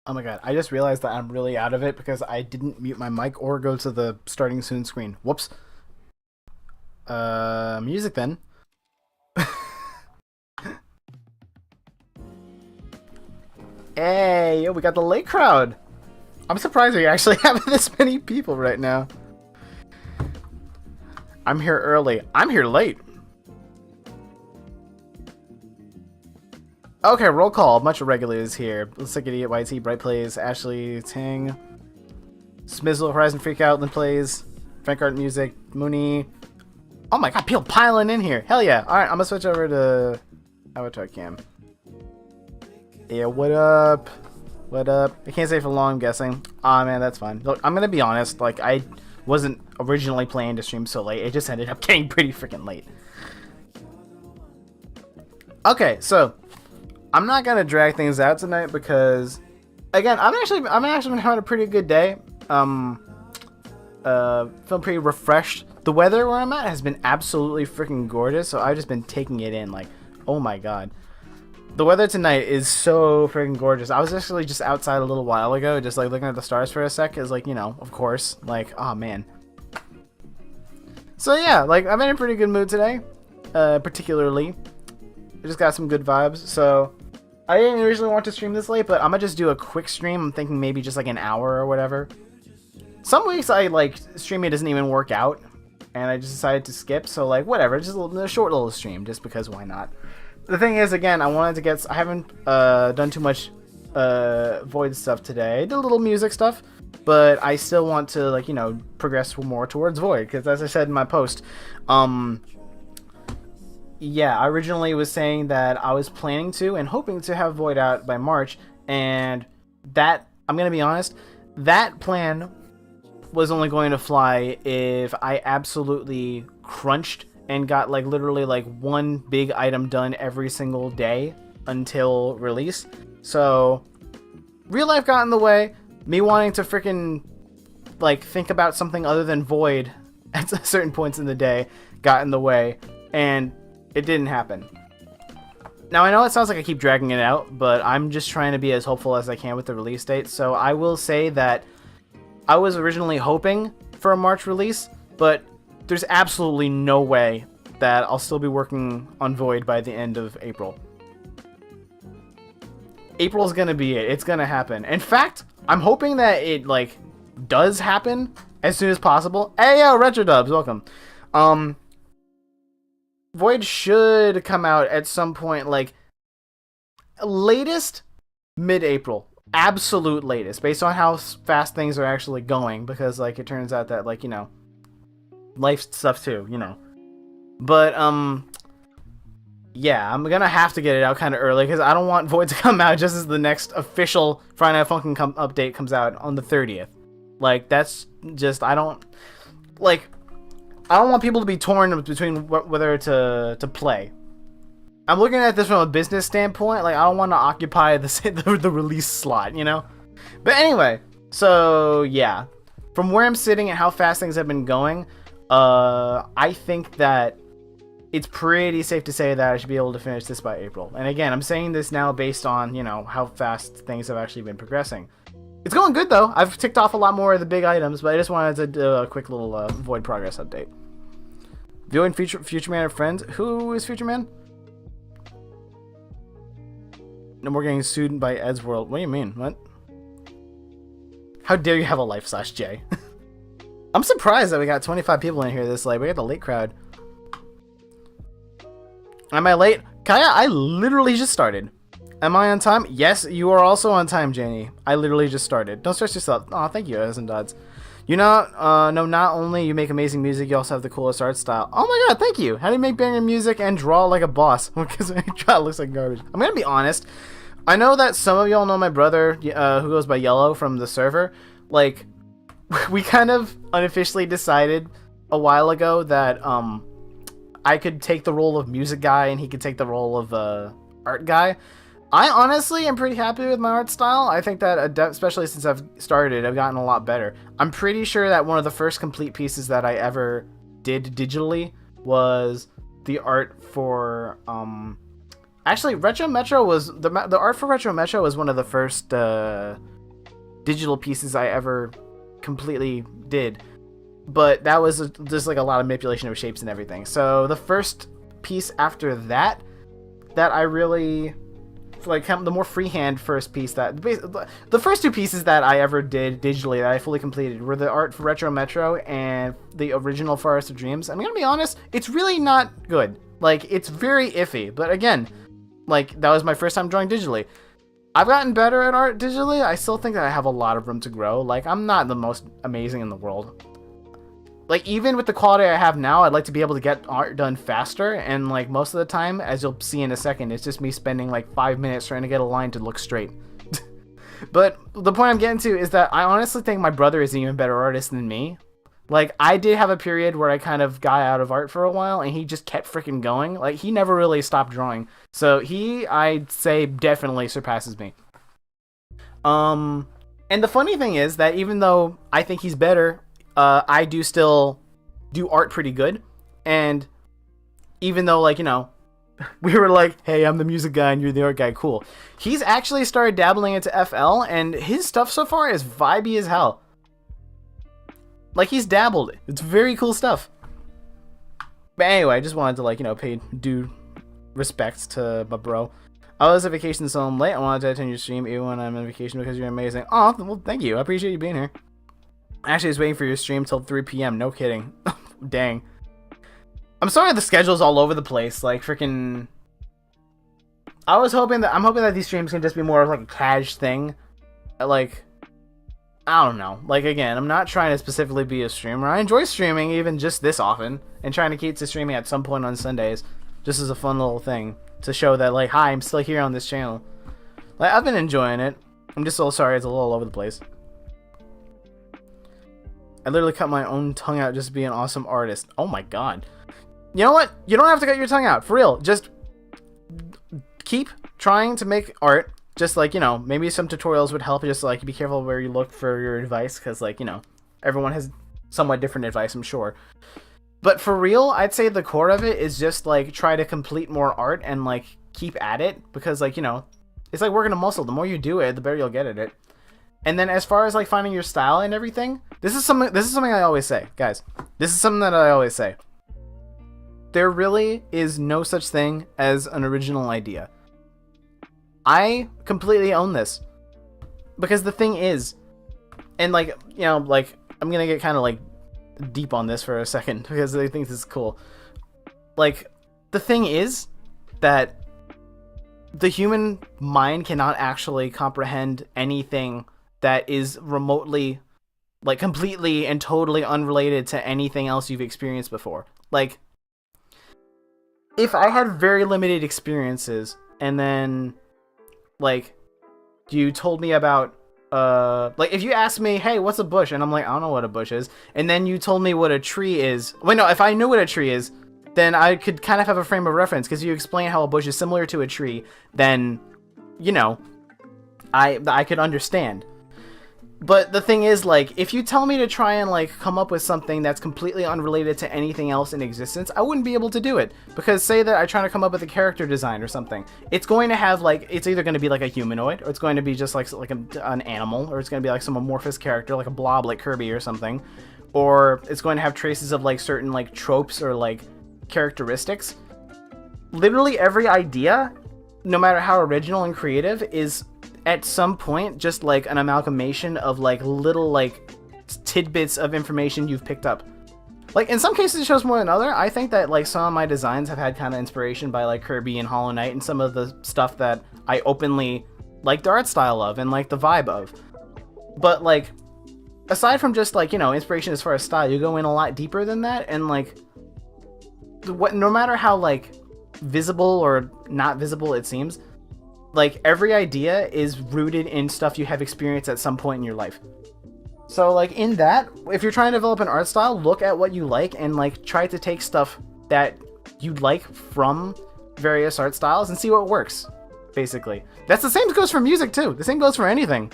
Oh my god, I just realized that I'm really out of it because I didn't mute my mic or go to the starting soon screen. Whoops. Music then. Hey, yo, we got the late crowd. I'm surprised we actually have this many people right now. I'm here early. I'm here late. Okay, roll call. A bunch of regulars here. Looks like Idiot, YT, Bright Plays, Ashley, Tang, Smizzle, Horizon Freakout, Lynn Plays, Frank Art Music, Mooney. Oh my god, people piling in here. Hell yeah. Alright, I'm gonna switch over to Avatar Cam. Yeah, what up? What up? I can't stay for long, I'm guessing. Aw, man, that's fine. Look, I'm gonna be honest. Like, I wasn't originally planning to stream so late. It just ended up getting pretty freaking late. Okay, so I'm not gonna drag things out tonight because, again, I'm actually having a pretty good day. Feeling pretty refreshed. The weather where I'm at has been absolutely freaking gorgeous, so I've just been taking it in. Like, oh my god. The weather tonight is so freaking gorgeous. I was actually just outside a little while ago, just like looking at the stars for a sec. Is like, you know, of course, like, oh man. So yeah, like I'm in a pretty good mood today. Particularly, I just got some good vibes. So I didn't originally want to stream this late, but I'm gonna just do a quick stream. I'm thinking maybe just like an hour or whatever. Some weeks I like streaming doesn't even work out, and I just decided to skip. So like whatever, just a short little stream, just because why not? The thing is, again, I haven't done too much Void stuff today. I did a little music stuff, but I still want to, like, you know, progress more towards Void, because as I said in my post, yeah, I originally was saying that I was planning to and hoping to have Void out by March, and that, I'm going to be honest, that plan was only going to fly if I absolutely crunched and got like literally like one big item done every single day until release. So real life got in the way. Me wanting to freaking like think about something other than Void at certain points in the day got in the way, and it didn't happen. Now I know it sounds like I keep dragging it out, but I'm just trying to be as hopeful as I can with the release date. So I will say that I was originally hoping for a March release, but there's absolutely no way that I'll still be working on Void by the end of April. April's gonna be it. It's gonna happen. In fact, I'm hoping that it, like, does happen as soon as possible. Hey, yo, RetroDubs, welcome. Void should come out at some point, like, latest mid-April. Absolute latest, based on how fast things are actually going, because, like, it turns out that, like, you know, life stuff too, you know. But yeah, I'm gonna have to get it out kind of early because I don't want Void to come out just as the next official Friday Night Funkin' update comes out on the 30th. Like, that's just, I don't want people to be torn between whether to play. I'm looking at this from a business standpoint. Like, I don't want to occupy the release slot, you know. But anyway, so yeah, from where I'm sitting and how fast things have been going, I think that it's pretty safe to say that I should be able to finish this by April. And again, I'm saying this now based on, you know, how fast things have actually been progressing. It's going good, though. I've ticked off a lot more of the big items, but I just wanted to do a quick little Void progress update. Viewing Future Man and Friends. Who is Future Man? No more getting sued by Ed's World. What do you mean? What? How dare you have a life, /J? I'm surprised that we got 25 people in here this late. We got the late crowd. Am I late? Kaya, I literally just started. Am I on time? Yes, you are also on time, Janie. I literally just started. Don't stress yourself. Oh, thank you, As and Dodds. You know, not only you make amazing music, you also have the coolest art style. Oh my god, thank you. How do you make banger music and draw like a boss? Because it looks like garbage. I'm gonna be honest. I know that some of y'all know my brother, who goes by Yellow from the server. Like, we kind of unofficially decided a while ago that I could take the role of music guy and he could take the role of art guy. I honestly am pretty happy with my art style. I think that, especially since I've started, I've gotten a lot better. I'm pretty sure that one of the first complete pieces that I ever did digitally was the art for actually Retro Metro was the art for Retro Metro was one of the first digital pieces I ever completely did. But that was just like a lot of manipulation of shapes and everything. So the first piece after that I really like, the more freehand first piece the first two pieces that I ever did digitally that I fully completed were the art for Retro Metro and the original Forest of Dreams. I'm gonna be honest, it's really not good. Like, it's very iffy. But again, like, that was my first time drawing digitally. I've gotten better at art digitally. I still think that I have a lot of room to grow. Like, I'm not the most amazing in the world. Like, even with the quality I have now, I'd like to be able to get art done faster, and like most of the time, as you'll see in a second, it's just me spending like 5 minutes trying to get a line to look straight. But the point I'm getting to is that I honestly think my brother is an even better artist than me. Like, I did have a period where I kind of got out of art for a while, and he just kept freaking going. Like, he never really stopped drawing. So he, I'd say, definitely surpasses me. And the funny thing is that even though I think he's better, I do still do art pretty good. And even though, like, you know, we were like, hey, I'm the music guy and you're the art guy, cool. He's actually started dabbling into FL, and his stuff so far is vibey as hell. Like, he's dabbled. It's very cool stuff. But anyway, I just wanted to, like, you know, pay due respects to my bro. I was on vacation, so I'm late. I wanted to attend your stream even when I'm on vacation because you're amazing. Oh, well, thank you. I appreciate you being here. Actually, I was waiting for your stream till 3 p.m. No kidding. Dang. I'm sorry the schedule's all over the place. Like, freaking... I'm hoping that these streams can just be more of, like, a cash thing. Like... I don't know. Like, again, I'm not trying to specifically be a streamer. I enjoy streaming even just this often, and trying to keep to streaming at some point on Sundays, just as a fun little thing to show that, like, hi, I'm still here on this channel. Like, I've been enjoying it. I'm just so sorry it's a little all over the place. I literally cut my own tongue out just to be an awesome artist. Oh my god. You know what? You don't have to cut your tongue out, for real. Just keep trying to make art. Just, like, you know, maybe some tutorials would help. Just, like, be careful where you look for your advice, because, like, you know, everyone has somewhat different advice, I'm sure. But for real, I'd say the core of it is just, like, try to complete more art and, like, keep at it, because, like, you know, it's like working a muscle. The more you do it, the better you'll get at it. And then as far as, like, finding your style and everything, this is something I always say, guys. This is something that I always say. There really is no such thing as an original idea. I completely own this. Because the thing is, and, like, you know, like, I'm gonna get kind of, like, deep on this for a second, because I think this is cool. Like, the thing is that the human mind cannot actually comprehend anything that is remotely, like, completely and totally unrelated to anything else you've experienced before. Like, if I had very limited experiences, and then, like, you told me about, like, if you asked me, hey, what's a bush? And I'm like, I don't know what a bush is. And then you told me what a tree is. Wait, no, if I knew what a tree is, then I could kind of have a frame of reference, because you explain how a bush is similar to a tree, then, you know, I could understand. But the thing is, like, if you tell me to try and, like, come up with something that's completely unrelated to anything else in existence, I wouldn't be able to do it. Because say that I try to come up with a character design or something, it's going to have, like, it's either going to be like a humanoid, or it's going to be just like an animal, or it's going to be like some amorphous character, like a blob like Kirby or something, or it's going to have traces of, like, certain, like, tropes or, like, characteristics. Literally every idea, no matter how original and creative, is at some point just, like, an amalgamation of, like, little, like, tidbits of information you've picked up. Like, in some cases it shows more than other. I think that, like, some of my designs have had kind of inspiration by, like, Kirby and Hollow Knight and some of the stuff that I openly like the art style of and, like, the vibe of. But, like, aside from just, like, you know, inspiration as far as style, you go in a lot deeper than that, and, like, no matter how, like, visible or not visible it seems, like, every idea is rooted in stuff you have experienced at some point in your life. So, like, in that, if you're trying to develop an art style, look at what you like and, like, try to take stuff that you like from various art styles and see what works, basically. That's the same goes for music, too. The same goes for anything.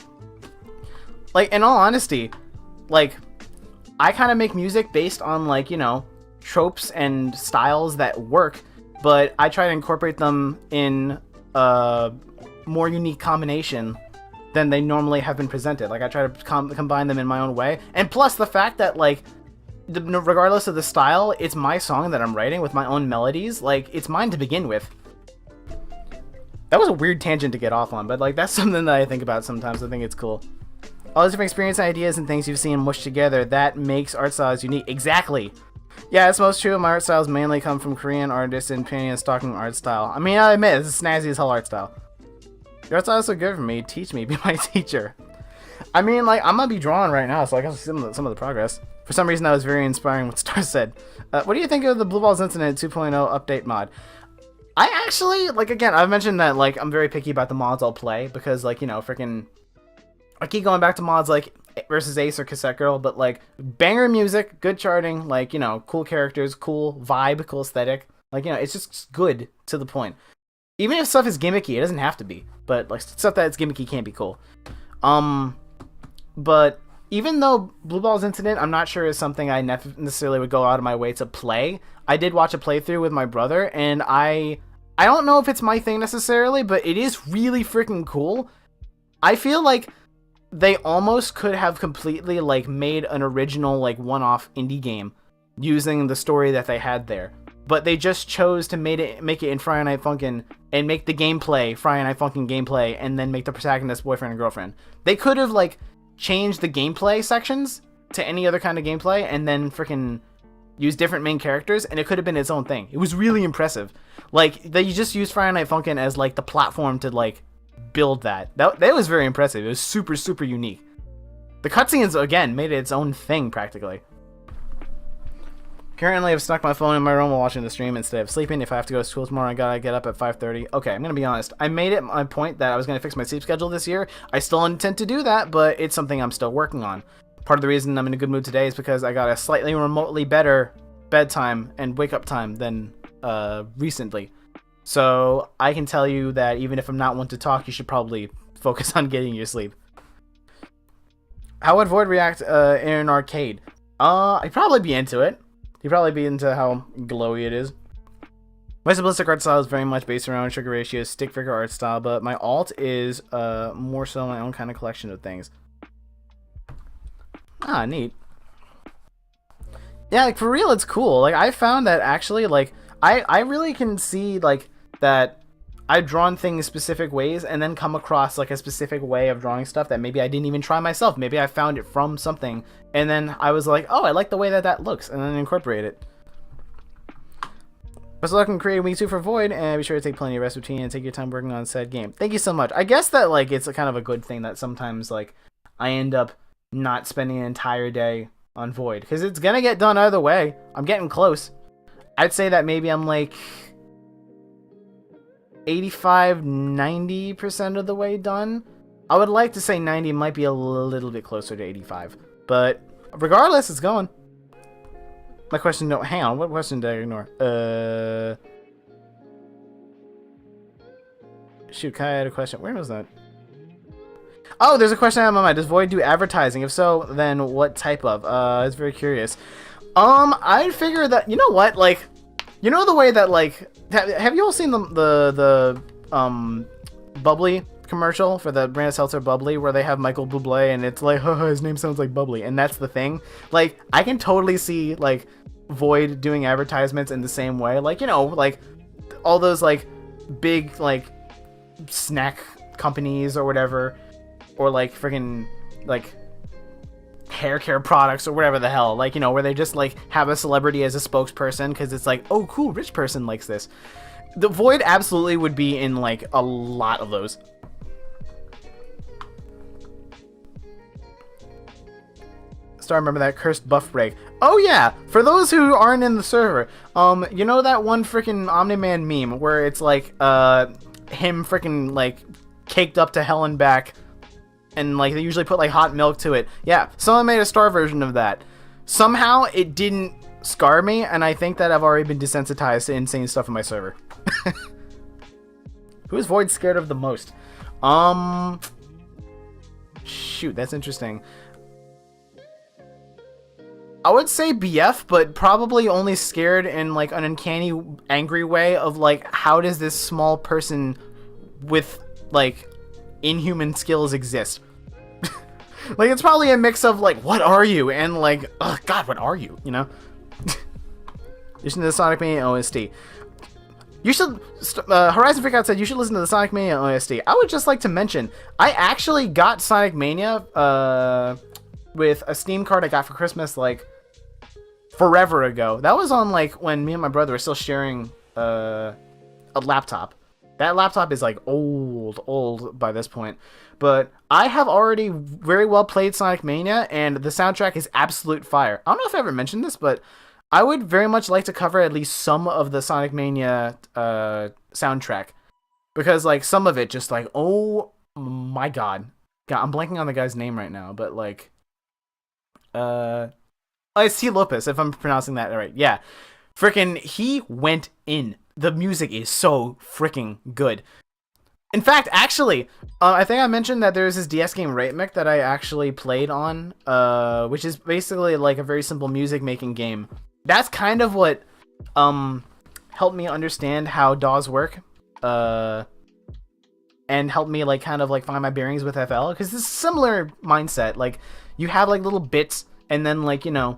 Like, in all honesty, like, I kind of make music based on, like, you know, tropes and styles that work, but I try to incorporate them in a more unique combination than they normally have been presented. Like, I try to combine them in my own way. And plus the fact that, like, regardless of the style, it's my song that I'm writing with my own melodies. Like, it's mine to begin with. That was a weird tangent to get off on, but, like, that's something that I think about sometimes. I think it's cool. All those different experience ideas and things you've seen mushed together, that makes art styles unique. Exactly. Yeah, it's most true. My art styles mainly come from Korean artists and painting and stalking art style. I mean, I admit, it's snazzy as hell art style. Your art style is so good for me. Teach me. Be my teacher. I mean, like, I'm gonna be drawing right now, so I can see some of the progress. For some reason, that was very inspiring what Star said. What do you think of the Blue Balls Incident 2.0 update mod? I actually, like, again, I've mentioned that, like, I'm very picky about the mods I'll play, because, like, you know, freaking... I keep going back to mods like versus Ace or Cassette Girl, but, like, banger music, good charting, like, you know, cool characters, cool vibe, cool aesthetic. Like, you know, it's just good to the point. Even if stuff is gimmicky, it doesn't have to be. But, like, stuff that's gimmicky can't be cool. But even though Blue Balls Incident, I'm not sure is something I necessarily would go out of my way to play, I did watch a playthrough with my brother, and I don't know if it's my thing necessarily, but it is really freaking cool. I feel like they almost could have completely, like, made an original, like, one-off indie game using the story that they had there. But they just chose to make it in Friday Night Funkin' and make the gameplay Friday Night Funkin' gameplay, and then make the protagonist boyfriend and girlfriend. They could have, like, changed the gameplay sections to any other kind of gameplay, and then freaking use different main characters, and it could have been its own thing. It was really impressive. Like, they just used Friday Night Funkin' as, like, the platform to, like, build that. That was very impressive. It was super, super unique. The cutscenes, again, made it its own thing, practically. Currently, I've stuck my phone in my room while watching the stream instead of sleeping. If I have to go to school tomorrow, I gotta get up at 5:30. Okay, I'm gonna be honest. I made it my point that I was gonna fix my sleep schedule this year. I still intend to do that, but it's something I'm still working on. Part of the reason I'm in a good mood today is because I got a slightly remotely better bedtime and wake-up time than recently. So I can tell you that even if I'm not one to talk, you should probably focus on getting your sleep. How would Void react in an arcade? I'd probably be into it. He'd probably be into how glowy it is. My simplistic art style is very much based around sugar ratios, stick figure art style, but my alt is more so my own kind of collection of things. Ah, neat. Yeah, like, for real, it's cool. Like, I found that actually, like, I really can see, like, that I've drawn things specific ways and then come across, like, a specific way of drawing stuff that maybe I didn't even try myself. Maybe I found it from something, and then I was like, oh, I like the way that looks, and then incorporate it. Best of luck in creating week 2 for Void, and be sure to take plenty of rest between and take your time working on said game. Thank you so much. I guess that, like, it's a kind of a good thing that sometimes, like, I end up not spending an entire day on Void, because it's gonna get done either way. I'm getting close. I'd say that maybe I'm, like, 85-90% of the way done. I would like to say 90, might be a little bit closer to 85, but regardless, it's going. My question, no, hang on, what question did I ignore? Shoot, Kai had a question. Where was that? Oh, there's a question on my mind. Does Void do advertising? If so, then what type of? It's very curious. I figure that, you know what, like, you know the way that, like, have you all seen the Bubbly commercial for the brand seltzer Bubbly, where they have Michael Bublé and it's like, oh, his name sounds like Bubbly, and that's the thing. Like, I can totally see, like, Void doing advertisements in the same way. Like, you know, like, all those, like, big, like, snack companies or whatever, or, like, friggin', like, hair care products or whatever the hell, like, you know, where they just, like, have a celebrity as a spokesperson because it's like, oh, cool, rich person likes this. The Void absolutely would be in, like, a lot of those. So I remember that cursed buff break. Oh yeah, for those who aren't in the server, you know that one freaking Omni-Man meme where it's like him freaking, like, caked up to hell and back, and, like, they usually put, like, hot milk to it. Yeah, someone made a star version of that. Somehow it didn't scar me, and I think that I've already been desensitized to insane stuff on my server. Who is Void scared of the most? Shoot, that's interesting. I would say BF, but probably only scared in, like, an uncanny, angry way of, like, how does this small person with, like, inhuman skills exist. Like, it's probably a mix of, like, what are you? And, like, oh, God, what are you? You know? Listen to the Sonic Mania OST. You should, Horizon Freakout said you should listen to the Sonic Mania OST. I would just like to mention, I actually got Sonic Mania with a Steam card I got for Christmas, like, forever ago. That was on, like, when me and my brother were still sharing a laptop. That laptop is, like, old by this point. But I have already very well played Sonic Mania, and the soundtrack is absolute fire. I don't know if I ever mentioned this, but I would very much like to cover at least some of the Sonic Mania soundtrack. Because, like, some of it just, like, oh my god. God, I'm blanking on the guy's name right now, but, like, oh, it's T. Lopez, if I'm pronouncing that right. Yeah. Frickin' he went in. The music is so freaking good. In fact, actually, I think I mentioned that there's this DS game Raitmech that I actually played on, which is basically like a very simple music making game. That's kind of what helped me understand how DAWs work, and helped me like kind of like find my bearings with FL, because it's a similar mindset. Like, you have like little bits, and then like, you know,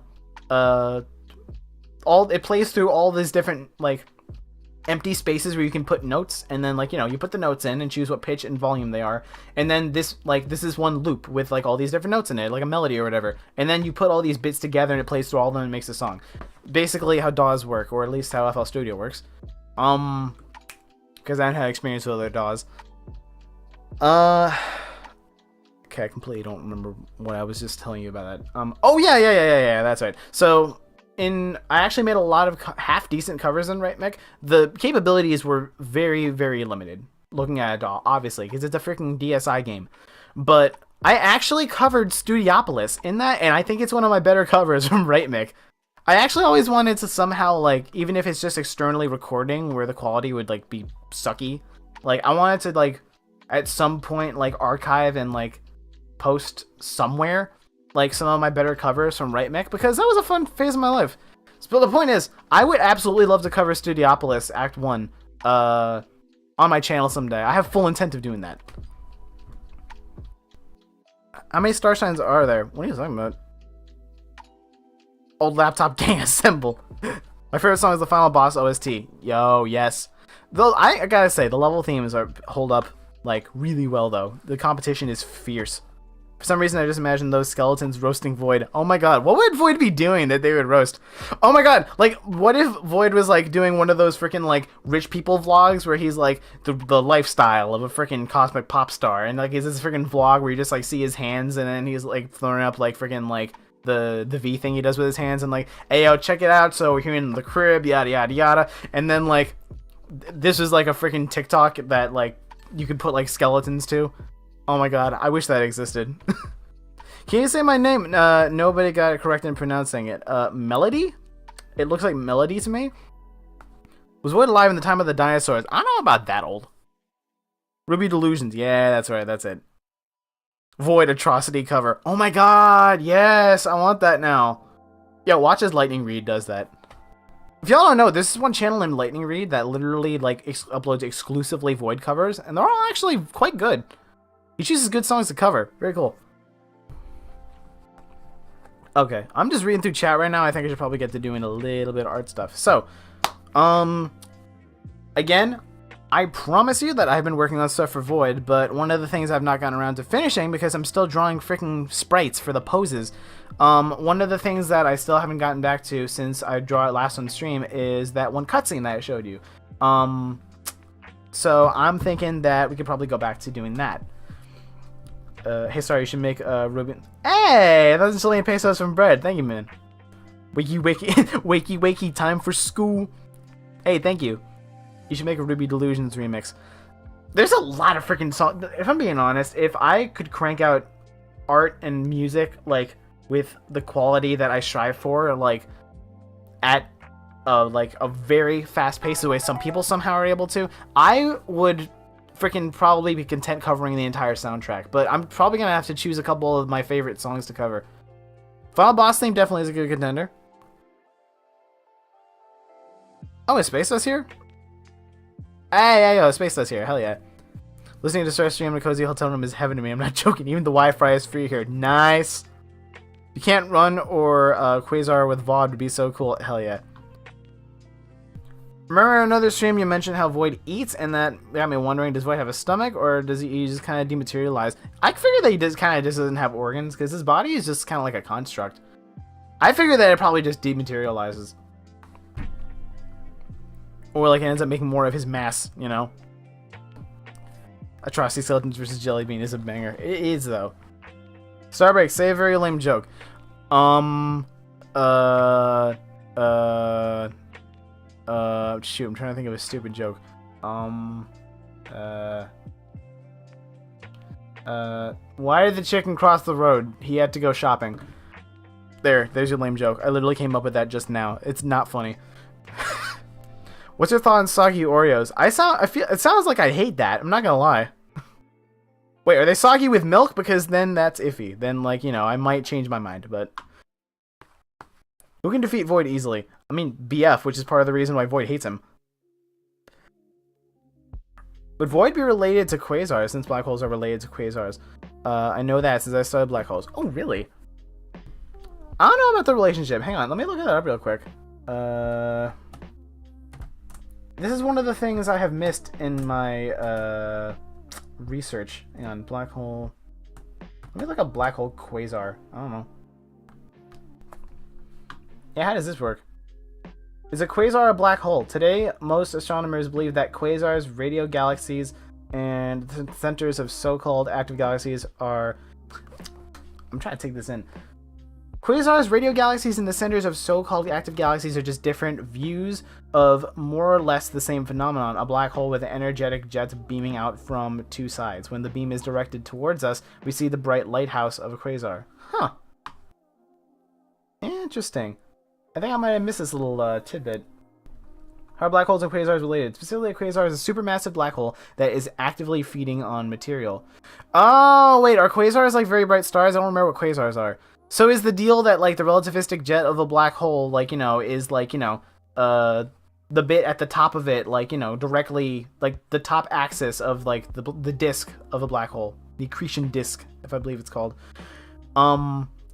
it plays through all these different like empty spaces where you can put notes, and then like, you know, you put the notes in and choose what pitch and volume they are, and then this is one loop with like all these different notes in it, like a melody or whatever, and then you put all these bits together and it plays through all of them and makes a song. Basically how DAWs work, or at least how FL Studio works, because I haven't had experience with other DAWs. Okay, I completely don't remember what I was just telling you about that. Oh yeah, that's right. So I actually made a lot of half decent covers in Raitmech. The capabilities were very, very limited, looking at a DAW, obviously, because it's a freaking DSi game. But I actually covered Studiopolis in that, and I think it's one of my better covers from Raitmech. I actually always wanted to somehow, like, even if it's just externally recording where the quality would, like, be sucky, like, I wanted to, like, at some point, like, archive and, like, post somewhere like some of my better covers from Raitmech, because that was a fun phase of my life. But the point is, I would absolutely love to cover Studiopolis Act 1 on my channel someday. I have full intent of doing that. How many star signs are there? What are you talking about? Old laptop gang assemble. My favorite song is the Final Boss OST. Yo, yes. Though I gotta say, the level themes hold up like really well though. The competition is fierce. For some reason, I just imagine those skeletons roasting Void. Oh my god, what would Void be doing that they would roast? Oh my god, like, what if Void was, like, doing one of those freaking, like, rich people vlogs where he's, like, the lifestyle of a freaking cosmic pop star, and, like, is this freaking vlog where you just, like, see his hands, and then he's, like, throwing up, like, freaking, like, the V thing he does with his hands, and, like, hey, yo, check it out, so we're here in the crib, yada, yada, yada, and then, like, this was, like, a freaking TikTok that, like, you could put, like, skeletons to. Oh my god, I wish that existed. Can you say my name? Nobody got it correct in pronouncing it. Melody? It looks like Melody to me. Was Void alive in the time of the dinosaurs? I don't know about that old. Ruby Delusions. Yeah, that's right, that's it. Void Atrocity cover. Oh my god, yes, I want that now. Yeah, watch as Lightning Reed does that. If y'all don't know, this is one channel named Lightning Reed that literally like uploads exclusively Void covers, and they're all actually quite good. He chooses good songs to cover. Very cool. Okay, I'm just reading through chat right now. I think I should probably get to doing a little bit of art stuff. So, again, I promise you that I've been working on stuff for Void, but one of the things I've not gotten around to finishing because I'm still drawing freaking sprites for the poses. One of the things that I still haven't gotten back to since I draw it last on stream is that one cutscene that I showed you. So I'm thinking that we could probably go back to doing that. Hey, sorry, you should make Ruby. Hey, that's Chilean pesos from bread. Thank you, man. Wakey, wakey, time for school. Hey, thank you. You should make a Ruby Delusions remix. There's a lot of freaking songs. If I'm being honest, if I could crank out art and music like with the quality that I strive for, like at like a very fast pace, the way some people somehow are able to, I would freaking probably be content covering the entire soundtrack, but I'm probably gonna have to choose a couple of my favorite songs to cover. Final Boss theme definitely is a good contender. Oh, is Space Dust here? Hey, yo, Space Dust here, hell yeah. Listening to Star Stream in a cozy hotel room is heaven to me. I'm not joking. Even the Wi-Fi is free here. Nice. You can't run or Quasar with VOD would be so cool. Hell yeah. Remember in another stream you mentioned how Void eats, and that got me wondering, does Void have a stomach, or does he just kind of dematerialize? I figure that he just kind of just doesn't have organs, because his body is just kind of like a construct. I figure that it probably just dematerializes. Or like it ends up making more of his mass, you know? Atrocity Skeletons versus Jelly Bean is a banger. It is, though. Starbreak, say a very lame joke. Shoot, I'm trying to think of a stupid joke. Why did the chicken cross the road? He had to go shopping. There's your lame joke. I literally came up with that just now. It's not funny. What's your thought on soggy Oreos? It sounds like I hate that. I'm not gonna lie. Wait, are they soggy with milk? Because then that's iffy. Then, like, you know, I might change my mind, but... Who can defeat Void easily? I mean, BF, which is part of the reason why Void hates him. Would Void be related to quasars, since black holes are related to quasars? I know that since I studied black holes. Oh, really? I don't know about the relationship. Hang on, let me look that up real quick. This is one of the things I have missed in my research. Hang on, black hole. Let me look up black hole quasar. I don't know. Yeah, how does this work? Is a quasar a black hole? Today, most astronomers believe that quasars, radio galaxies, and the centers of so-called active galaxies are... I'm trying to take this in. Quasars, radio galaxies, and the centers of so-called active galaxies are just different views of more or less the same phenomenon, a black hole with energetic jets beaming out from two sides. When the beam is directed towards us, we see the bright lighthouse of a quasar. Huh. Interesting. I think I might have missed this little tidbit. How are black holes and quasars related? Specifically, a quasar is a supermassive black hole that is actively feeding on material. Oh, wait, are quasars like very bright stars? I don't remember what quasars are. So is the deal that, like, the relativistic jet of a black hole, like, you know, is, like, you know, the bit at the top of it, like, you know, directly, like, the top axis of, like, the disk of a black hole. The accretion disk, if I believe it's called.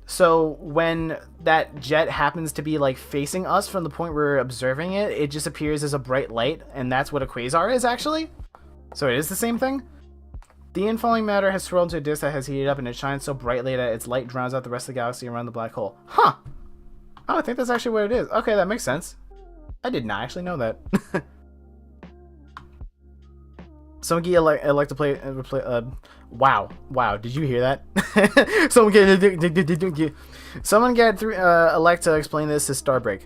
So when that jet happens to be, like, facing us from the point we're observing it, it just appears as a bright light, and that's what a quasar is, actually? So it is the same thing? The infalling matter has swirled into a disk that has heated up, and it shines so brightly that its light drowns out the rest of the galaxy around the black hole. Huh! Oh, I think that's actually what it is. Okay, that makes sense. I did not actually know that. Someone get like to play. Wow! Did you hear that? Someone get through. Elect to explain this to Starbreak.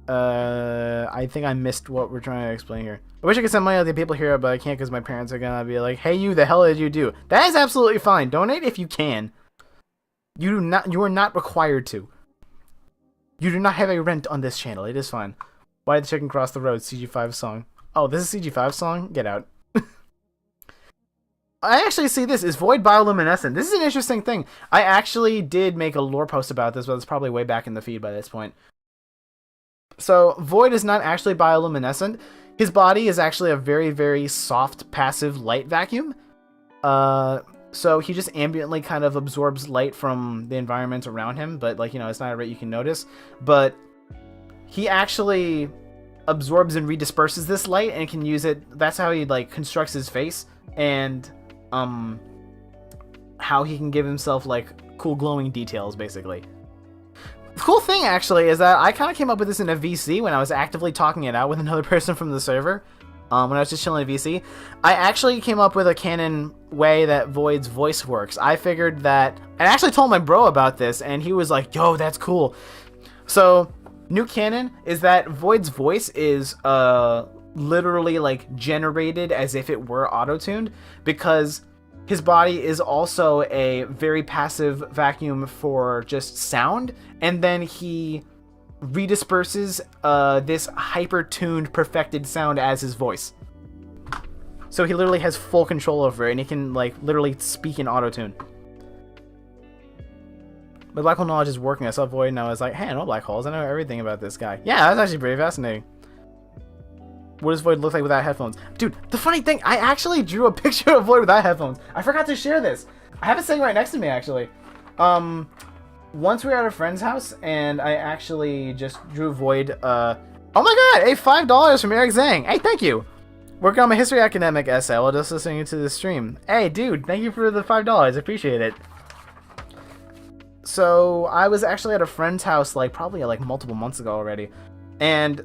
I think I missed what we're trying to explain here. I wish I could send money to the people here, but I can't because my parents are gonna be like, "Hey, you, the hell did you do?" That is absolutely fine. Donate if you can. You are not required to. You do not have a rent on this channel. It is fine. Why did the chicken cross the road? CG5 song. Oh, this is CG5 song? Get out. I actually see this. Is Void bioluminescent? This is an interesting thing. I actually did make a lore post about this, but it's probably way back in the feed by this point. So, Void is not actually bioluminescent. His body is actually a very, very soft, passive light vacuum. So he just ambiently kind of absorbs light from the environment around him, but, like, you know, it's not a rate you can notice. But he actually absorbs and redisperses this light and can use it. That's how he, like, constructs his face, and how he can give himself, like, cool glowing details, basically. The cool thing, actually, is that I kind of came up with this in a VC when I was actively talking it out with another person from the server. When I was just chilling in VC, I actually came up with a canon way that Void's voice works. I figured that... I actually told my bro about this, and he was like, yo, that's cool. So, new canon is that Void's voice is literally, like, generated as if it were auto-tuned, because his body is also a very passive vacuum for just sound, and then he redisperses this hyper-tuned, perfected sound as his voice. So he literally has full control over it, and he can, like, literally speak in auto-tune. But black hole knowledge is working. I saw Void, and I was like, hey, I know black holes. I know everything about this guy. Yeah, that's actually pretty fascinating. What does Void look like without headphones? Dude, the funny thing, I actually drew a picture of Void without headphones. I forgot to share this. I have it sitting right next to me, actually. Once we were at a friend's house, and I actually just drew Void, oh my god, hey, $5 from Eric Zhang. Hey, thank you. Working on my history academic essay while just listening to the stream. Hey, dude, thank you for the $5. I appreciate it. So, I was actually at a friend's house, like, probably, like, multiple months ago already. And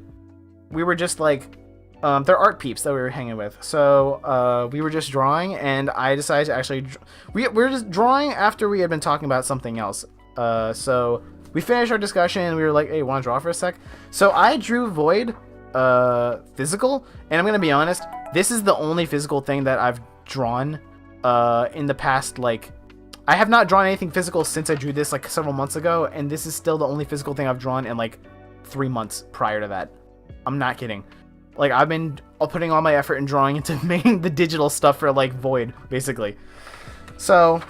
we were just, like, they're art peeps that we were hanging with. So, we were just drawing, and I decided to actually... We were just drawing after we had been talking about something else. So, we finished our discussion, and we were like, hey, want to draw for a sec? So, I drew Void, physical, and I'm gonna be honest, this is the only physical thing that I've drawn, in the past, like... I have not drawn anything physical since I drew this, like, several months ago, and this is still the only physical thing I've drawn in, like, 3 months prior to that. I'm not kidding. Like, I've been putting all my effort in drawing into making the digital stuff for, like, Void, basically. So,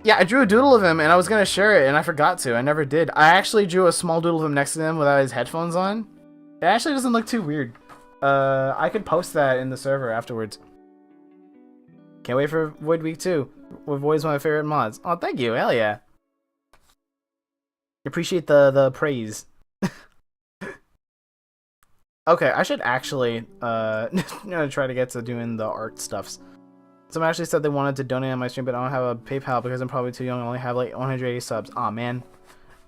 yeah, I drew a doodle of him, and I was gonna share it, and I forgot to. I never did. I actually drew a small doodle of him next to him without his headphones on. It actually doesn't look too weird. I could post that in the server afterwards. Can't wait for Void Week 2. Void's one of my favorite mods. Oh, thank you. Hell yeah. Appreciate the praise. Okay, I should actually try to get to doing the art stuffs. Someone actually said they wanted to donate on my stream, but I don't have a PayPal because I'm probably too young. I only have like 180 subs. Aw, man.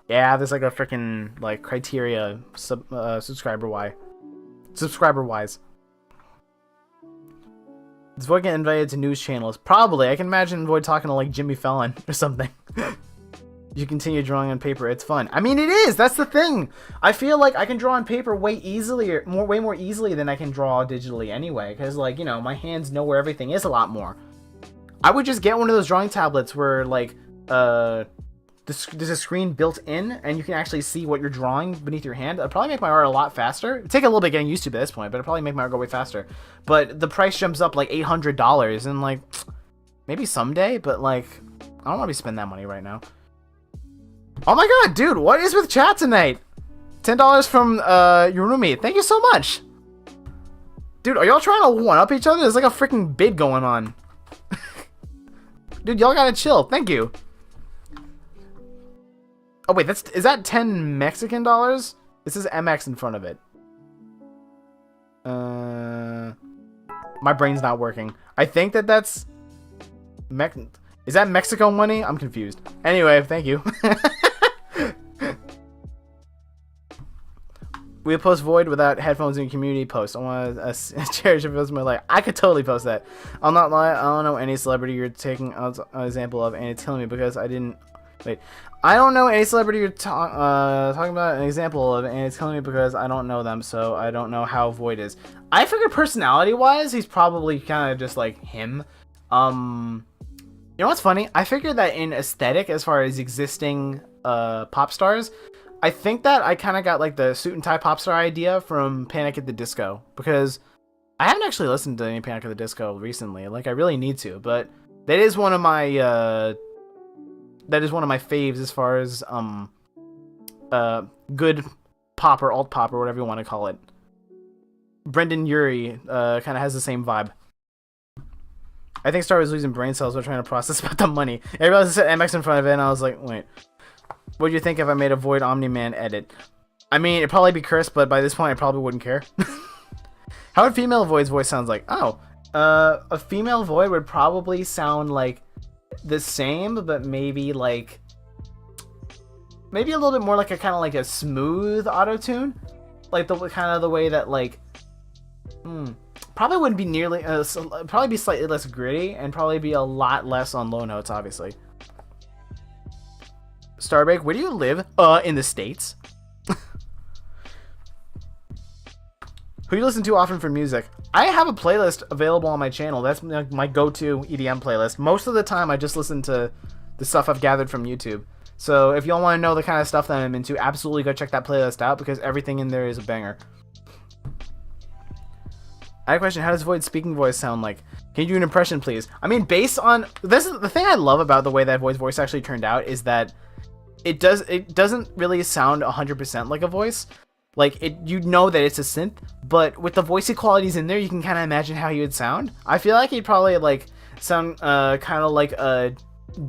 Yeah, there's like a freaking like criteria subscriber wise. Is Void getting invited to news channels? Probably. I can imagine Void talking to like Jimmy Fallon or something. You continue drawing on paper. It's fun. I mean, it is. That's the thing. I feel like I can draw on paper way more easily than I can draw digitally anyway. Because, like, you know, my hands know where everything is a lot more. I would just get one of those drawing tablets where, like, there's a screen built in, and you can actually see what you're drawing beneath your hand. It'd probably make my art a lot faster. It'd take a little bit getting used to by this point, but it'd probably make my art go way faster. But the price jumps up like $800, and, like, maybe someday, but, like, I don't want to be spending that money right now. Oh my god, dude, what is with chat tonight? $10 from your roommate. Thank you so much. Dude, are y'all trying to one-up each other? There's like a freaking bid going on. Dude, y'all gotta chill. Thank you. Oh wait, is that 10 Mexican dollars? This is MX in front of it. My brain's not working. I think that's is that Mexico money? I'm confused. Anyway, thank you. We post Void without headphones in community post. I want to cherish it feels my life. I could totally post that. I'll not lie. I don't know any celebrity you're taking an example of, and it's killing me because I didn't. Wait, I don't know any celebrity you're talking about an example of, and it's killing me because I don't know them, so I don't know how Void is. I figured personality-wise, he's probably kind of just like him. You know what's funny? I figured that in aesthetic, as far as existing pop stars, I think that I kind of got like the suit and tie pop star idea from Panic at the Disco, because I haven't actually listened to any Panic at the Disco recently. Like, I really need to, but that is one of my faves as far as good pop or alt pop or whatever you want to call it. Brendan Urie kind of has the same vibe. I think Star was losing brain cells while trying to process about the money. I realized I said MX in front of it, and I was like, wait. What do you think if I made a Void Omni-Man edit? I mean, it'd probably be cursed, but by this point, I probably wouldn't care. How would female Void's voice sounds like? Oh, a female Void would probably sound like the same, but maybe like... Maybe a little bit more like a kind of like a smooth auto-tune. Like the kind of the way that like... Probably wouldn't be nearly... probably be slightly less gritty, and probably be a lot less on low notes, obviously. Starbreak, where do you live? In the States. Who do you listen to often for music? I have a playlist available on my channel. That's my go-to EDM playlist. Most of the time, I just listen to the stuff I've gathered from YouTube. So if y'all want to know the kind of stuff that I'm into, absolutely go check that playlist out, because everything in there is a banger. I have a question. How does Void's speaking voice sound like? Can you do an impression, please? I mean, based on... This is the thing I love about the way that Void's voice actually turned out, is that it doesn't really sound 100% like a voice. Like you know that it's a synth, but with the voice qualities in there, you can kind of imagine how he would sound. I feel like he'd probably like sound kind of like a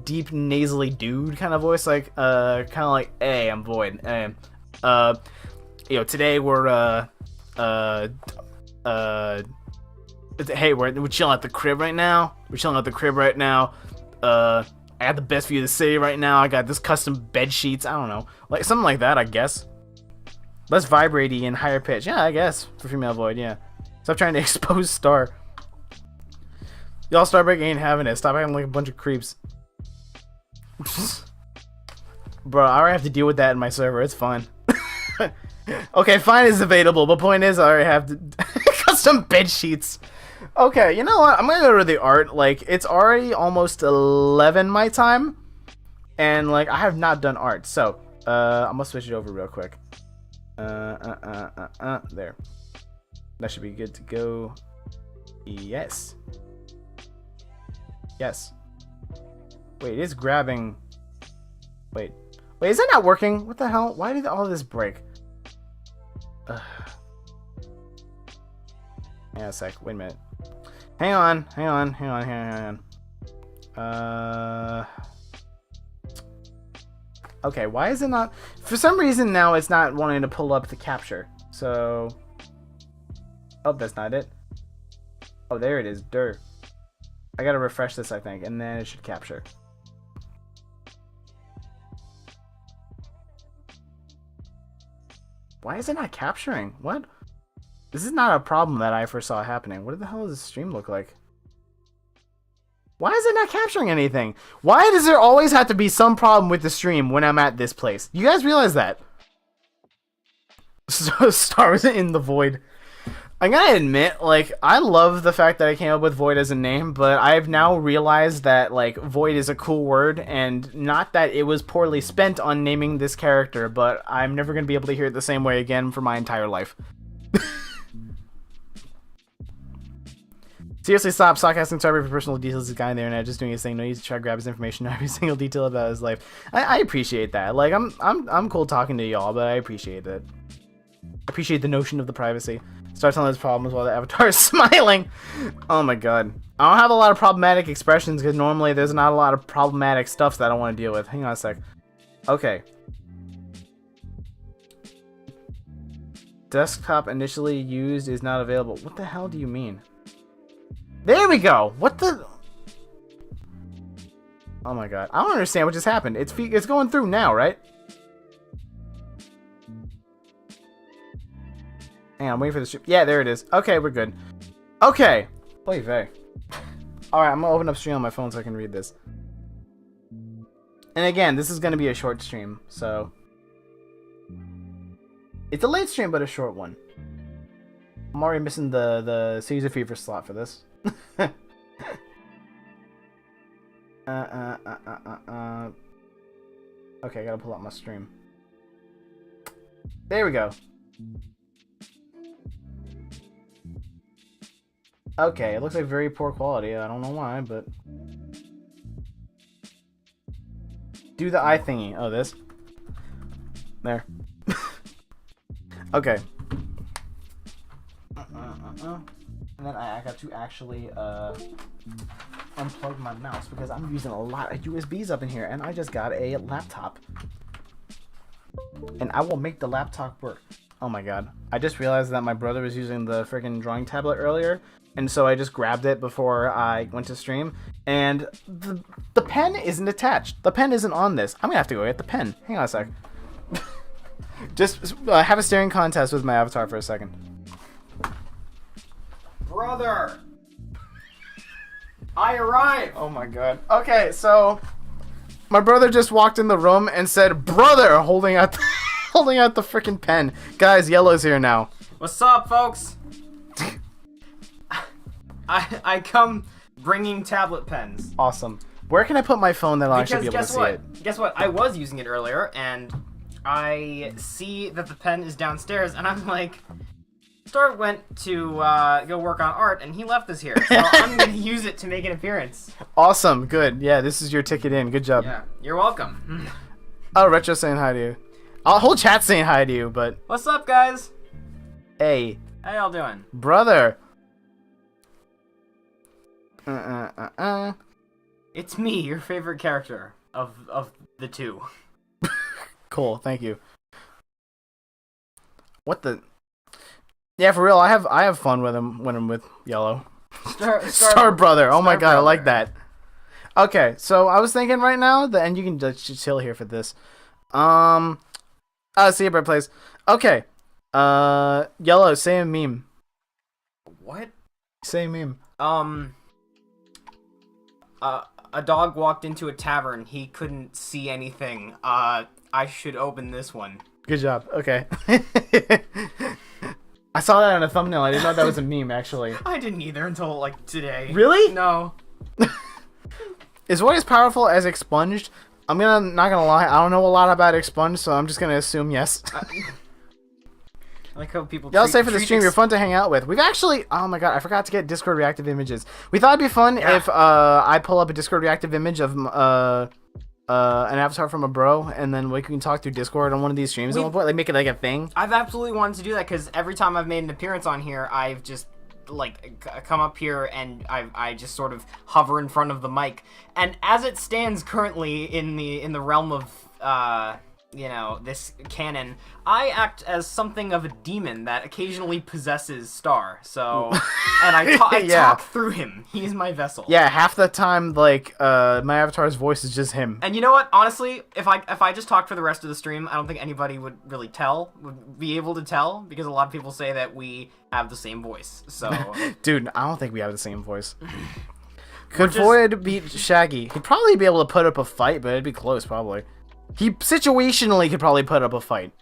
deep nasally dude kind of voice, like kind of like, hey, I'm Void, and today we're hey, we're chilling at the crib right now. I got the best view of the city right now. I got this custom bed sheets. I don't know, like something like that, I guess. Less vibraty and higher pitch. Yeah, I guess for female Void. Yeah. Stop trying to expose Star. Y'all Starbreak ain't having it. Stop acting like a bunch of creeps. Bro, I already have to deal with that in my server. It's fine. Okay, fine is debatable, but point is I already have to custom bed sheets. Okay, you know what? I'm gonna go to the art. Like, it's already almost 11 my time, and like I have not done art, so I'm gonna switch it over real quick. There. That should be good to go. Yes. Yes. Wait, it is grabbing. Wait, is that not working? What the hell? Why did all this break? Hang on a sec. Wait a minute. Hang on. Okay, why is it not? For some reason now it's not wanting to pull up the capture. So, oh, that's not it. Oh, there it is. Dirt. I gotta refresh this, I think, and then it should capture. Why is it not capturing? What? This is not a problem that I foresaw happening. What the hell does this stream look like? Why is it not capturing anything? Why does there always have to be some problem with the stream when I'm at this place? You guys realize that? Stars in the Void. I'm gonna admit, like, I love the fact that I came up with Void as a name, but I've now realized that, like, Void is a cool word, and not that it was poorly spent on naming this character, but I'm never gonna be able to hear it the same way again for my entire life. Seriously, stop asking Cyber for personal details. This guy in there and just doing his thing. No need to try to grab his information, every single detail about his life. I appreciate that. Like, I'm cool talking to y'all, but I appreciate it. I appreciate the notion of the privacy. Start telling his problems while the avatar is smiling. Oh my god. I don't have a lot of problematic expressions because normally there's not a lot of problematic stuff that I don't want to deal with. Hang on a sec. Okay. Desktop initially used is not available. What the hell do you mean? There we go. What the? Oh my god. I don't understand what just happened. It's going through now, right? Hang on, I'm waiting for the stream. Yeah, there it is. Okay, we're good. Okay. Oy vey. Alright, I'm gonna open up stream on my phone so I can read this. And again, this is gonna be a short stream, so it's a late stream, but a short one. I'm already missing the Caesar Fever slot for this. Okay, I gotta pull out my stream. There we go. Okay, it looks like very poor quality. I don't know why, but do the eye thingy. Oh, this. There. Okay. And then I got to actually unplug my mouse because I'm using a lot of USBs up in here, and I just got a laptop. And I will make the laptop work. Oh my god. I just realized that my brother was using the freaking drawing tablet earlier, and so I just grabbed it before I went to stream, and the pen isn't attached. The pen isn't on this. I'm gonna have to go get the pen. Hang on a sec. Just have a staring contest with my avatar for a second. Brother! I arrived! Oh my god. Okay, so my brother just walked in the room and said, "Brother!" holding out the, holding out the freaking pen. Guys, Yellow's here now. What's up, folks? I come bringing tablet pens. Awesome. Where can I put my phone that I'll actually be able to see it? Guess what? I was using it earlier, and I see that the pen is downstairs, and I'm like, Star went to go work on art, and he left this here, so I'm going to use it to make an appearance. Awesome. Good. Yeah, this is your ticket in. Good job. Yeah, you're welcome. Oh, Retro saying hi to you. whole chat saying hi to you, but What's up, guys? hey, How y'all doing? brother. It's me, your favorite character of the two. Cool, thank you. What the? Yeah, for real, I have fun with him when I'm with Yellow. Star Brother. Oh my god, I like that. Okay, so I was thinking right now, and you can just chill here for this. See you, bird place. Okay. Yellow, say a meme. What? Say a meme. A dog walked into a tavern. He couldn't see anything. I should open this one. Good job. Okay. I saw that on a thumbnail. I didn't know that was a meme, actually. I didn't either until, like, today. Really? No. Is Void as powerful as Expunged? I'm not gonna lie, I don't know a lot about Expunged, so I'm just gonna assume yes. I like how people Y'all say for the stream, you're fun to hang out with. We've actually, oh my god, I forgot to get Discord reactive images. We thought it'd be fun if I pull up a Discord reactive image of an avatar from a bro, and then we can talk through Discord on one of these streams at one point, like make it like a thing. I've absolutely wanted to do that because every time I've made an appearance on here, I've just like come up here and I just sort of hover in front of the mic. And as it stands currently in the realm of you know, this canon, I act as something of a demon that occasionally possesses Star. So, and I talk through him. He's my vessel. Yeah, half the time, like, my avatar's voice is just him. And you know what? Honestly, if I just talked for the rest of the stream, I don't think anybody would really would be able to tell, because a lot of people say that we have the same voice. So, dude, I don't think we have the same voice. Could Void beat Shaggy? He'd probably be able to put up a fight, but it'd be close, probably. He situationally could probably put up a fight.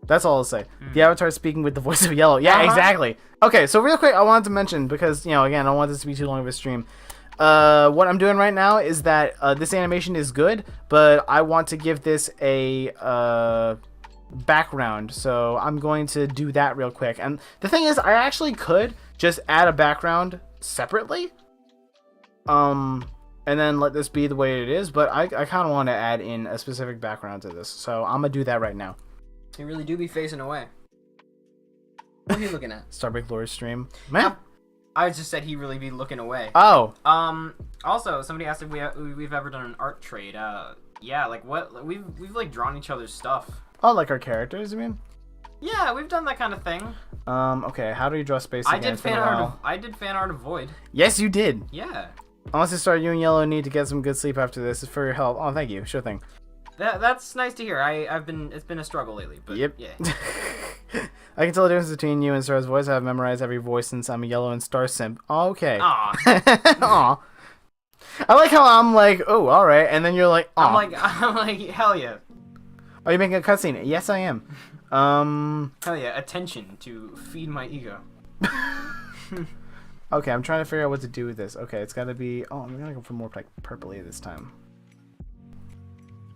That's all I'll say. The avatar speaking with the voice of Yellow. Yeah, exactly. Okay, so real quick, I wanted to mention, because, you know, again, I don't want this to be too long of a stream. What I'm doing right now is that this animation is good, but I want to give this a background. So I'm going to do that real quick. And the thing is, I actually could just add a background separately. And then let this be the way it is, but I kind of want to add in a specific background to this, so I'm gonna do that right now. You really do be facing away. What are you looking at? Starbreak Lore stream. Man, I just said he really be looking away. Oh. Also, somebody asked if we've ever done an art trade. Yeah, like what? We've like drawn each other's stuff. Oh, like our characters, you mean? Yeah, we've done that kind of thing. Okay. How do you draw space? I did fan art of Void. Yes, you did. Yeah. Honestly, Star, you and Yellow need to get some good sleep after this. It's for your health. Oh, thank you. Sure thing. That's nice to hear. It's been a struggle lately, but yep. Yeah. I can tell the difference between you and Star's voice. I've memorized every voice since I'm a Yellow and Star simp. Oh, okay. Aw. Aw. I like how I'm like, oh, all right, and then you're like, aw. I'm like, hell yeah. Are you making a cutscene? Yes, I am. Hell yeah. Attention to feed my ego. Okay, I'm trying to figure out what to do with this. Okay, it's gotta be... Oh, I'm gonna go for more like purpley this time.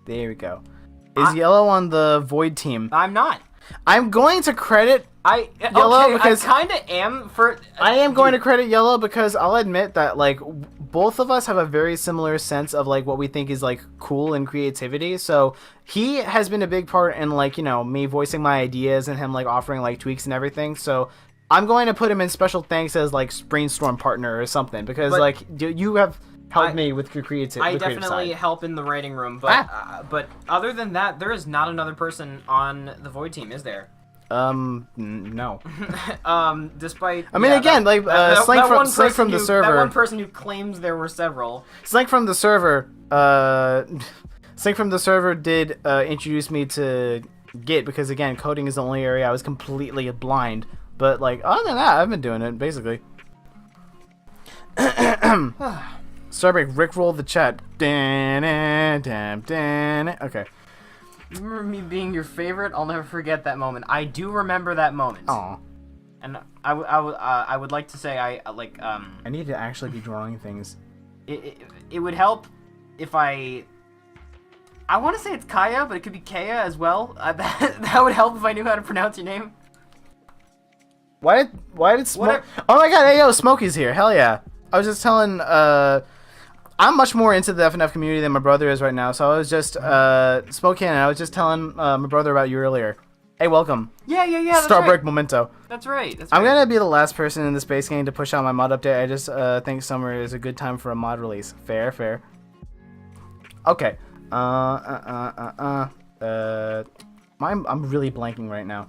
There we go. Is Yellow on the Void team? I'm not. I'm going to credit Yellow because... I kinda am for... I am going to credit Yellow because I'll admit that, like, both of us have a very similar sense of, like, what we think is, like, cool and creativity. So, he has been a big part in, like, you know, me voicing my ideas and him, like, offering, like, tweaks and everything. So... I'm going to put him in special thanks as like brainstorm partner or something because like you have helped me with your creative. I definitely help in the writing room, but other than that, there is not another person on the Void team, is there? No. Despite. I mean, again, like Slank from the server. That one person who claims there were several. Slank from the server. Slank from the server did introduce me to Git because again, coding is the only area I was completely blind. But, like, other than that, I've been doing it, basically. Starbreak, Rickroll the chat. Okay. You remember me being your favorite? I'll never forget that moment. I do remember that moment. Aw. And I would like to say I need to actually be drawing things. It would help if I want to say it's Kaya, but it could be Kaya as well. That would help if I knew how to pronounce your name. Why did Smoke... Oh my god, hey yo, Smokey's here. Hell yeah. I was just telling I'm much more into the FNF community than my brother is right now. So I was just smoking, and I was just telling my brother about you earlier. Hey, welcome. Yeah. That's Starbreak right. Memento. That's right. I'm gonna be the last person in the space game to push out my mod update. I just think summer is a good time for a mod release. Fair. Okay. I'm really blanking right now.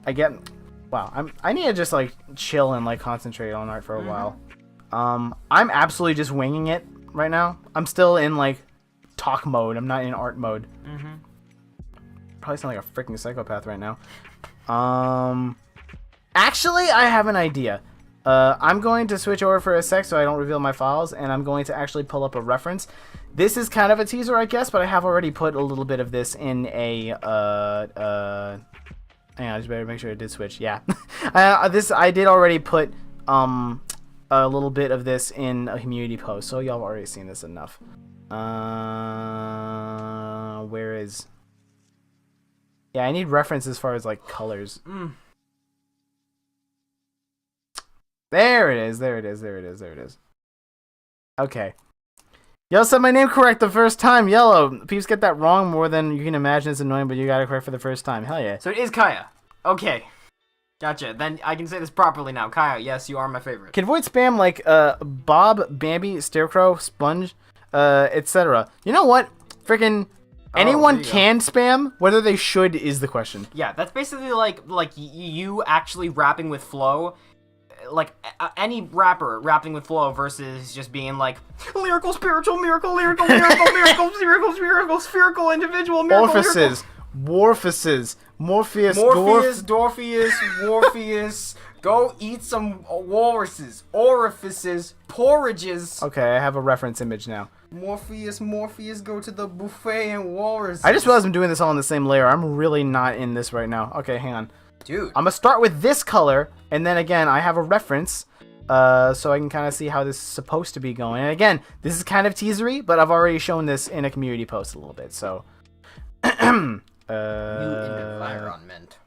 I need to just like chill and like concentrate on art for a while. I'm absolutely just winging it right now. I'm still in like talk mode. I'm not in art mode. Probably sound like a freaking psychopath right now. Actually, I have an idea. I'm going to switch over for a sec so I don't reveal my files, and I'm going to actually pull up a reference. This is kind of a teaser, I guess, but I have already put a little bit of this in a hang on, I just better make sure it did switch. Yeah. I did already put a little bit of this in a community post, so y'all have already seen this enough. Where is... Yeah, I need reference as far as like colors. There it is. Okay. Y'all said my name correct the first time. Yellow. Peeps get that wrong more than you can imagine. It's annoying, but you got it correct for the first time. Hell yeah. So it is Kaya. Okay. Gotcha. Then I can say this properly now. Kaya, yes, you are my favorite. Can void spam like Bob, Bambi, Scarecrow, Sponge, etc. You know what? Freaking anyone can spam. Whether they should is the question. Yeah, that's basically like you actually rapping with flow. Like any rapper rapping with flow versus just being like lyrical, spiritual, miracle, lyrical, spherical, individual, miracle, Morphosis, Morpheus, Morpheus, go eat some walruses, orifices, porridges. Okay, I have a reference image now. Morpheus, go to the buffet and walruses. I just realized I'm doing this all in the same layer. I'm really not in this right now. Okay, hang on. Dude. I'm gonna start with this color, and then again, I have a reference, so I can kind of see how this is supposed to be going. And again, this is kind of teasery, but I've already shown this in a community post a little bit, so. New environment.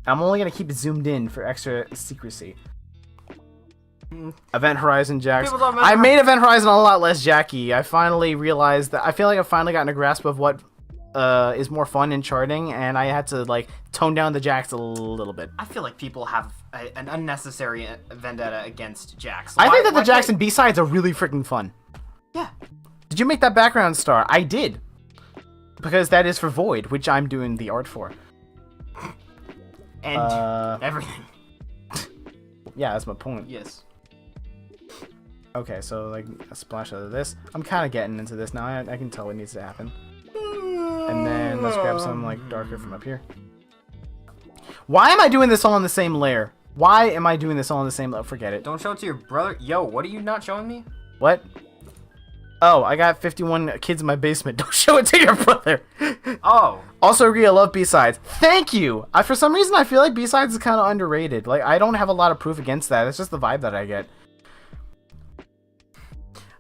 I'm only gonna keep it zoomed in for extra secrecy. Event Horizon Jax. I made Event Horizon a lot less jacky. I finally realized that I feel like I've finally gotten a grasp of what is more fun in charting, and I had to like tone down the Jax a little bit. I feel like people have an unnecessary vendetta against Jax. I think that the Jax and B-sides are really freaking fun. Yeah. Did you make that background star? I did. Because that is for Void, which I'm doing the art for. And everything. Yeah, that's my point. Yes. Okay, so like a splash out of this. I'm kind of getting into this now. I can tell what needs to happen. And then let's grab some like darker from up here. Why am I doing this all on the same layer? Why am I doing this all on the same layer? Forget it. Don't show it to your brother. Yo, what are you not showing me? What? Oh, I got 51 kids in my basement. Don't show it to your brother. Oh. Also agree, I love B-sides. Thank you. For some reason, I feel like B-sides is kind of underrated. Like, I don't have a lot of proof against that. It's just the vibe that I get.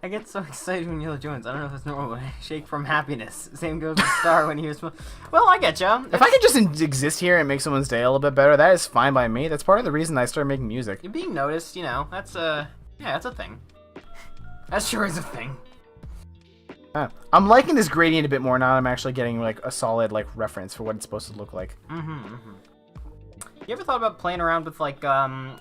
I get so excited when Yellow joins. I don't know if it's normal, but I shake from happiness. Same goes with Star when he was... Well, I get ya. If I could just exist here and make someone's day a little bit better, that is fine by me. That's part of the reason I started making music. You're being noticed, you know. That's yeah, that's a thing. That sure is a thing. I'm liking this gradient a bit more now. I'm actually getting like a solid like reference for what it's supposed to look like. You ever thought about playing around with like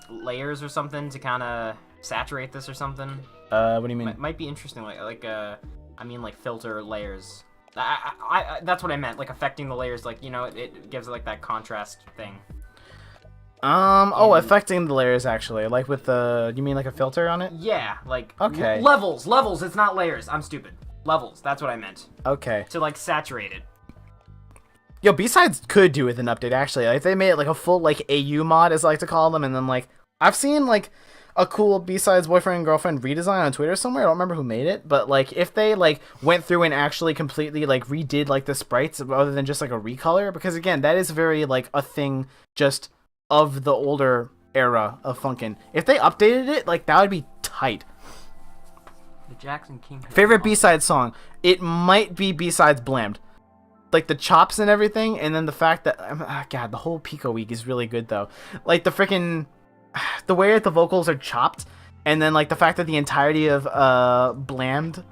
layers or something to kind of saturate this or something? What do you mean? Might be interesting, I mean like filter layers. I that's what I meant, like affecting the layers, like, you know, it gives it like that contrast thing. Affecting the layers actually, like with the, you mean like a filter on it? Yeah, like okay. Levels. It's not layers. I'm stupid. Levels. That's what I meant. Okay. To like saturate it. Yo, B-sides could do with an update actually. Like they made it like a full like AU mod, as I like to call them, and then like I've seen like a cool B-sides boyfriend and girlfriend redesign on Twitter somewhere. I don't remember who made it, but like if they like went through and actually completely like redid like the sprites other than just like a recolor, because again, that is very like a thing just of the older era of Funkin'. If they updated it, like that would be tight. The Jackson King. Favorite B-side song? It might be B-sides Blamed. Like the chops and everything, and then the fact that God, the whole Pico week is really good though. Like the freaking the way that the vocals are chopped, and then like the fact that the entirety of Bland,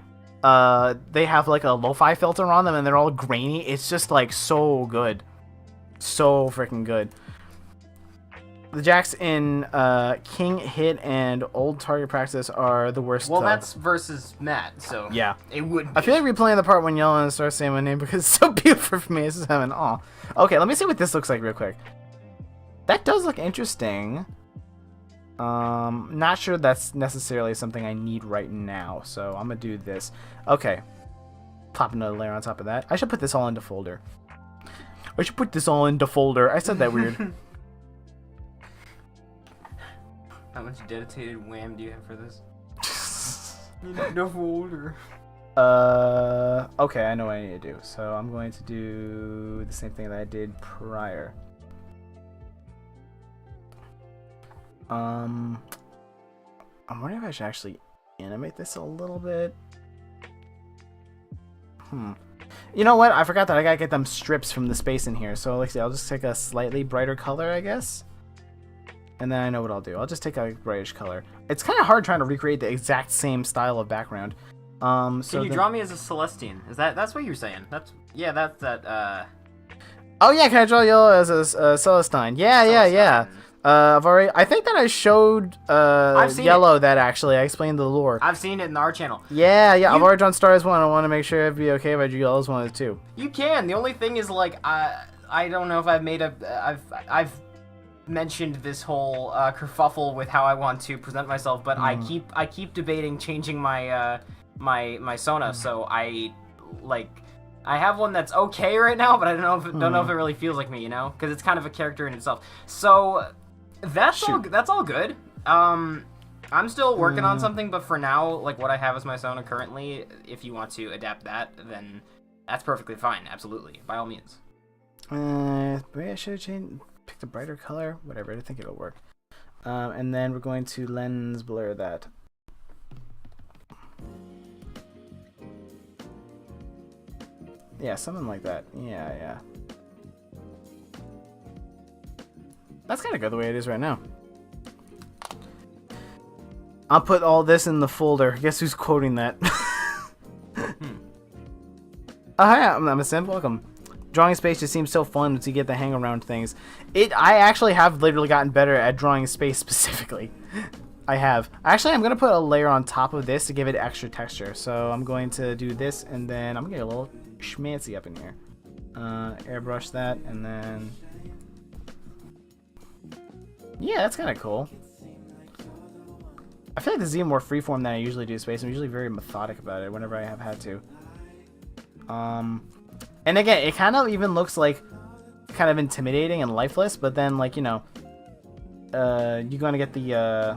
they have like a lo-fi filter on them and they're all grainy. It's just like so good, so freaking good. The jacks in King Hit and Old Target Practice are the worst. Well, that's versus Matt, so yeah, it would. I feel like replaying the part when Yellen starts saying my name because it's so beautiful for me. It's just having aw. Okay, let me see what this looks like real quick. That does look interesting. Not sure that's necessarily something I need right now, so I'm gonna do this. Okay, pop another layer on top of that. I should put this all into folder. I should put this all into folder. I said that weird. How much dedicated wham do you have for this? No folder. Okay, I know what I need to do. So I'm going to do the same thing that I did prior. I'm wondering if I should actually animate this a little bit. You know what? I forgot that I gotta get them strips from the space in here. So let's see, I'll just take a slightly brighter color, I guess. And then I know what I'll do. I'll just take a grayish color. It's kind of hard trying to recreate the exact same style of background. Can you draw me as a Celestine? That's what you're saying? That's that. Oh yeah, can I draw you as a Celestine? Yeah. I think that I showed Yellow that actually. I explained the lore. I've seen it in our channel. Yeah. I've already drawn Stars one. I want to make sure it'd be okay if I drew Yellow's one too. You can. The only thing is like I don't know if I've made I've mentioned this whole kerfuffle with how I want to present myself, but I keep debating changing my my Sona. So I have one that's okay right now, but I don't know if it really feels like me, you know, because it's kind of a character in itself. So that's all good. I'm still working on something, but for now, like what I have as my Sona currently, if you want to adapt that, then that's perfectly fine. Absolutely, by all means. Maybe I should have picked a brighter color. Whatever, I think it'll work. And then we're going to lens blur that. Yeah, something like that. Yeah. That's kind of good the way it is right now. I'll put all this in the folder. Guess who's quoting that? Oh, hi, I'm a Sim. Welcome. Drawing space just seems so fun once you get the hang around things. I actually have literally gotten better at drawing space specifically. I have. Actually, I'm going to put a layer on top of this to give it extra texture. So I'm going to do this, and then I'm going to get a little schmancy up in here. Airbrush that, and then... Yeah, that's kind of cool. I feel like this is even more freeform than I usually do space. I'm usually very methodic about it whenever I have had to. And again, it kind of even looks like kind of intimidating and lifeless, but then like, you know, you're going to get the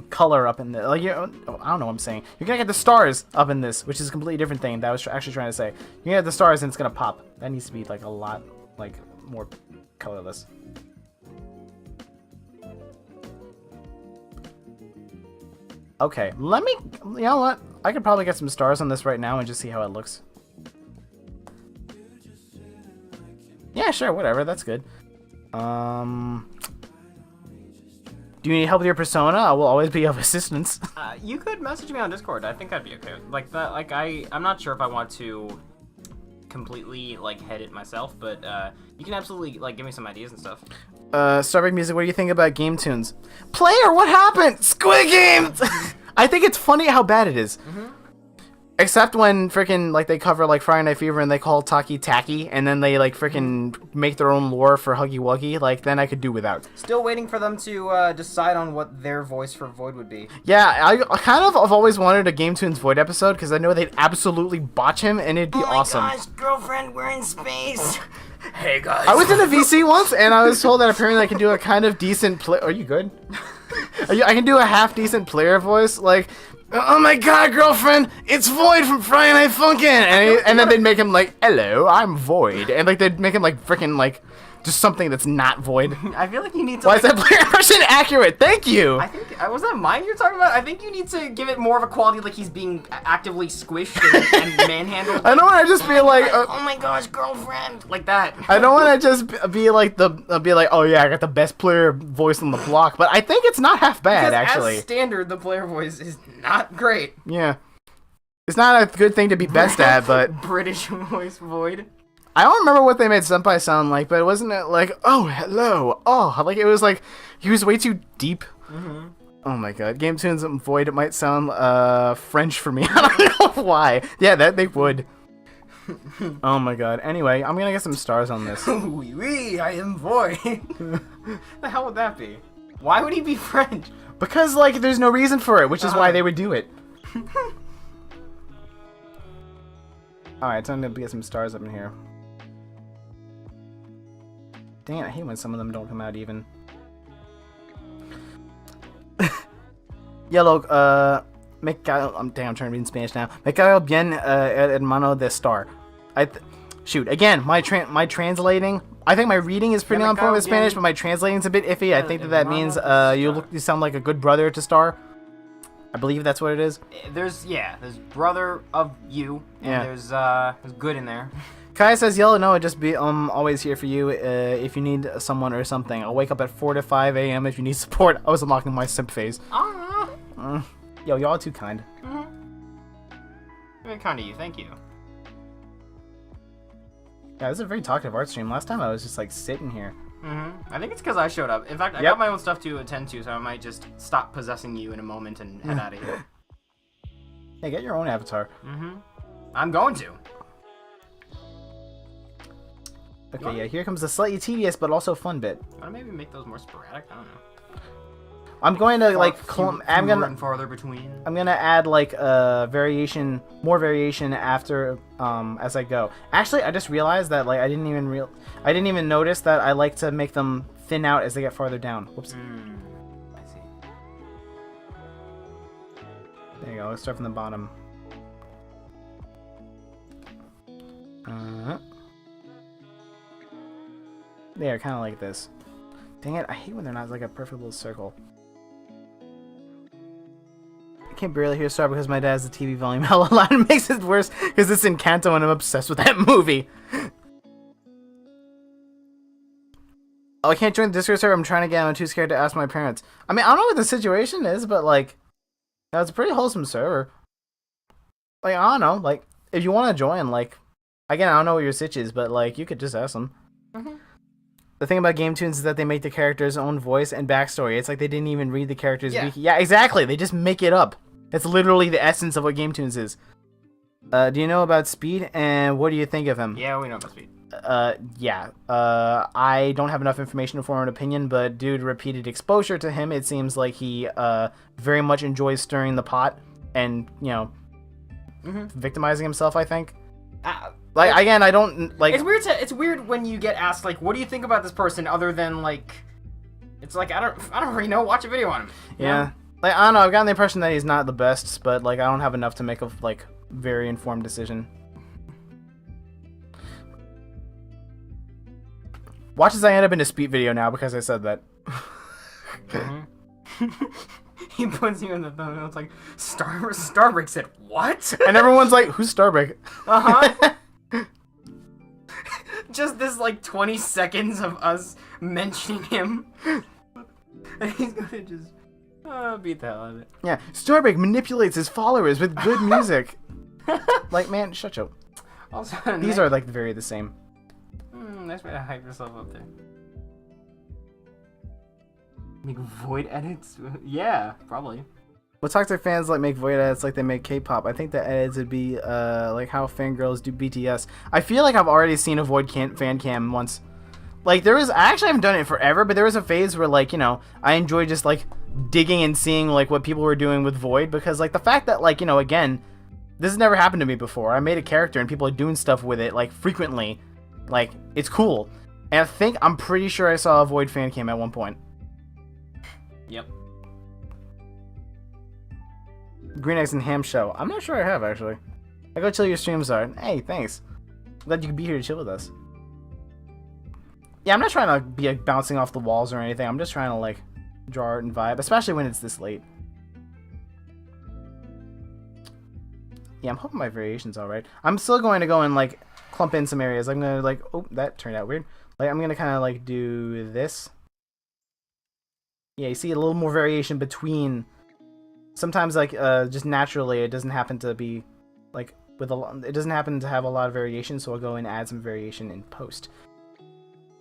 color up in the, like, I don't know what I'm saying. You're going to get the stars up in this, which is a completely different thing that I was actually trying to say. You're going to get the stars and it's going to pop. That needs to be like a lot, like, more colorless. Okay, let me, you know what? I could probably get some stars on this right now and just see how it looks. Yeah, sure, whatever, that's good. Do you need help with your persona? I will always be of assistance. You could message me on Discord. I think I'd be okay. Like that. Like I'm not sure if I want to completely like head it myself, but you can absolutely like give me some ideas and stuff. Starbreak Music, what do you think about game tunes? Player, what happened? Squid Games! I think it's funny how bad it is. Except when freaking like they cover like Friday Night Fever and they call Taki Tacky, and then they like freaking make their own lore for Huggy Wuggy. Like then I could do without. Still waiting for them to decide on what their voice for Void would be. Yeah, I've always wanted a Game Tunes Void episode because I know they'd absolutely botch him and it'd be awesome. Oh my gosh, girlfriend, we're in space. Hey guys. I was in a VC once and I was told that apparently I can do a kind of decent play. Are you good? I can do a half decent player voice, like, oh my god, girlfriend, it's Void from Friday Night Funkin'! And then they'd make him like, hello, I'm Void. And like they'd make him like freaking like just something that's not Void. I feel like you need to. Why is that player impression accurate? Thank you. I think Was that mine you're talking about? I think you need to give it more of a quality, like he's being actively squished and manhandled. I don't want to just be like, oh my gosh, girlfriend, like that. I don't want to just be like oh yeah, I got the best player voice on the block, but I think it's not half bad, because actually. As standard, the player voice is not great. Yeah. It's not a good thing to be best at, but... British voice Void. I don't remember what they made Senpai sound like, but wasn't it like, oh, hello, oh, like it was like, he was way too deep. Mm-hmm. Oh my god, Game Tunes and Void, it might sound French for me. I don't know why. Yeah, that they would. Oh my god. Anyway, I'm gonna get some stars on this. Oui, oui, I am Void. The hell would that be? Why would he be French? Because, like, there's no reason for it, which is why they would do it. Alright, time to get some stars up in here. Dang it, I hate when some of them don't come out even. Yellow, dang, I'm trying to read in Spanish now. Me cae bien el hermano de star. Shoot, again, my translating, I think my reading is pretty on point with Spanish, but my translating's a bit iffy. I think that means you sound like a good brother to Star. I believe that's what it is. There's brother of you, and there's good in there. Kai says, Yellow, no, I'd just be always here for you if you need someone or something. I'll wake up at 4 to 5 a.m. if you need support. I was unlocking my simp phase. Yo, y'all too kind. Very kind of you, thank you. Yeah, this is a very talkative art stream. Last time I was just like sitting here. I think it's because I showed up. In fact, I got my own stuff to attend to, so I might just stop possessing you in a moment and head out of here. Hey, get your own avatar. I'm going to. Okay, yeah, here comes the slightly tedious but also fun bit. Want to maybe make those more sporadic? I don't know. I'm going to like and farther between. I'm gonna add like more variation after as I go. Actually, I just realized that like I didn't even notice that I like to make them thin out as they get farther down. Whoops. I see. There you go. Let's start from the bottom. There, kind of like this. Dang it! I hate when they're not like a perfect little circle. I can barely hear Star because my dad has the TV volume hella loud. It makes it worse because it's in Kanto and I'm obsessed with that movie. Oh, I can't join the Discord server. I'm trying to get on. I'm too scared to ask my parents. I mean, I don't know what the situation is, but like, it's a pretty wholesome server. Like, I don't know. Like, if you want to join, like, again, I don't know what your sitch is, but like, you could just ask them. The thing about Game Tunes is that they make the character's own voice and backstory. It's like they didn't even read the character's wiki. Yeah, exactly. They just make it up. It's literally the essence of what Game Tunes is. Do you know about Speed, and what do you think of him? Yeah, we know about Speed. Yeah. I don't have enough information to form an opinion, but due to repeated exposure to him, it seems like he very much enjoys stirring the pot and, you know, victimizing himself, I think. Like, again, I don't, like... It's weird when you get asked, like, what do you think about this person, other than, like... It's like, I don't really know. Watch a video on him. Yeah. Know? Like, I don't know. I've gotten the impression that he's not the best, but, like, I don't have enough to make a, like, very informed decision. Watch as I end up in a Speed video now because I said that. He puts you in the thumbnail. It's like, Starbreak said, what? And everyone's like, who's Starbreak? Just this, like, 20 seconds of us mentioning him. And he's gonna just beat the hell out of it. Yeah, Starbreak manipulates his followers with good music. Like, man, shut up. Also, these are, like, very the same. Nice way to hype yourself up there. Make Void edits? Yeah, probably. Well, Toxic fans like make Void edits like they make K-pop. I think the edits would be like how fangirls do BTS. I feel like I've already seen a Void fan cam once. Like, I actually haven't done it in forever, but there was a phase where, like, you know, I enjoyed just, like, digging and seeing, like, what people were doing with Void, because, like, the fact that, like, you know, again, this has never happened to me before. I made a character and people are doing stuff with it, like, frequently. Like, it's cool. And I'm pretty sure I saw a Void fan cam at one point. Yep. Green Eggs and Ham Show. I'm not sure I have, actually. I go chill your streams are. Hey, thanks. Glad you could be here to chill with us. Yeah, I'm not trying to be like, bouncing off the walls or anything. I'm just trying to, like, draw art and vibe, especially when it's this late. Yeah, I'm hoping my variation's alright. I'm still going to go and, like, clump in some areas. I'm gonna, like, oh, that turned out weird. Like, I'm gonna kind of, like, do this. Yeah, you see a little more variation between. Sometimes, like, just naturally, it doesn't happen to be, like, it doesn't happen to have a lot of variation, so I'll go and add some variation in post.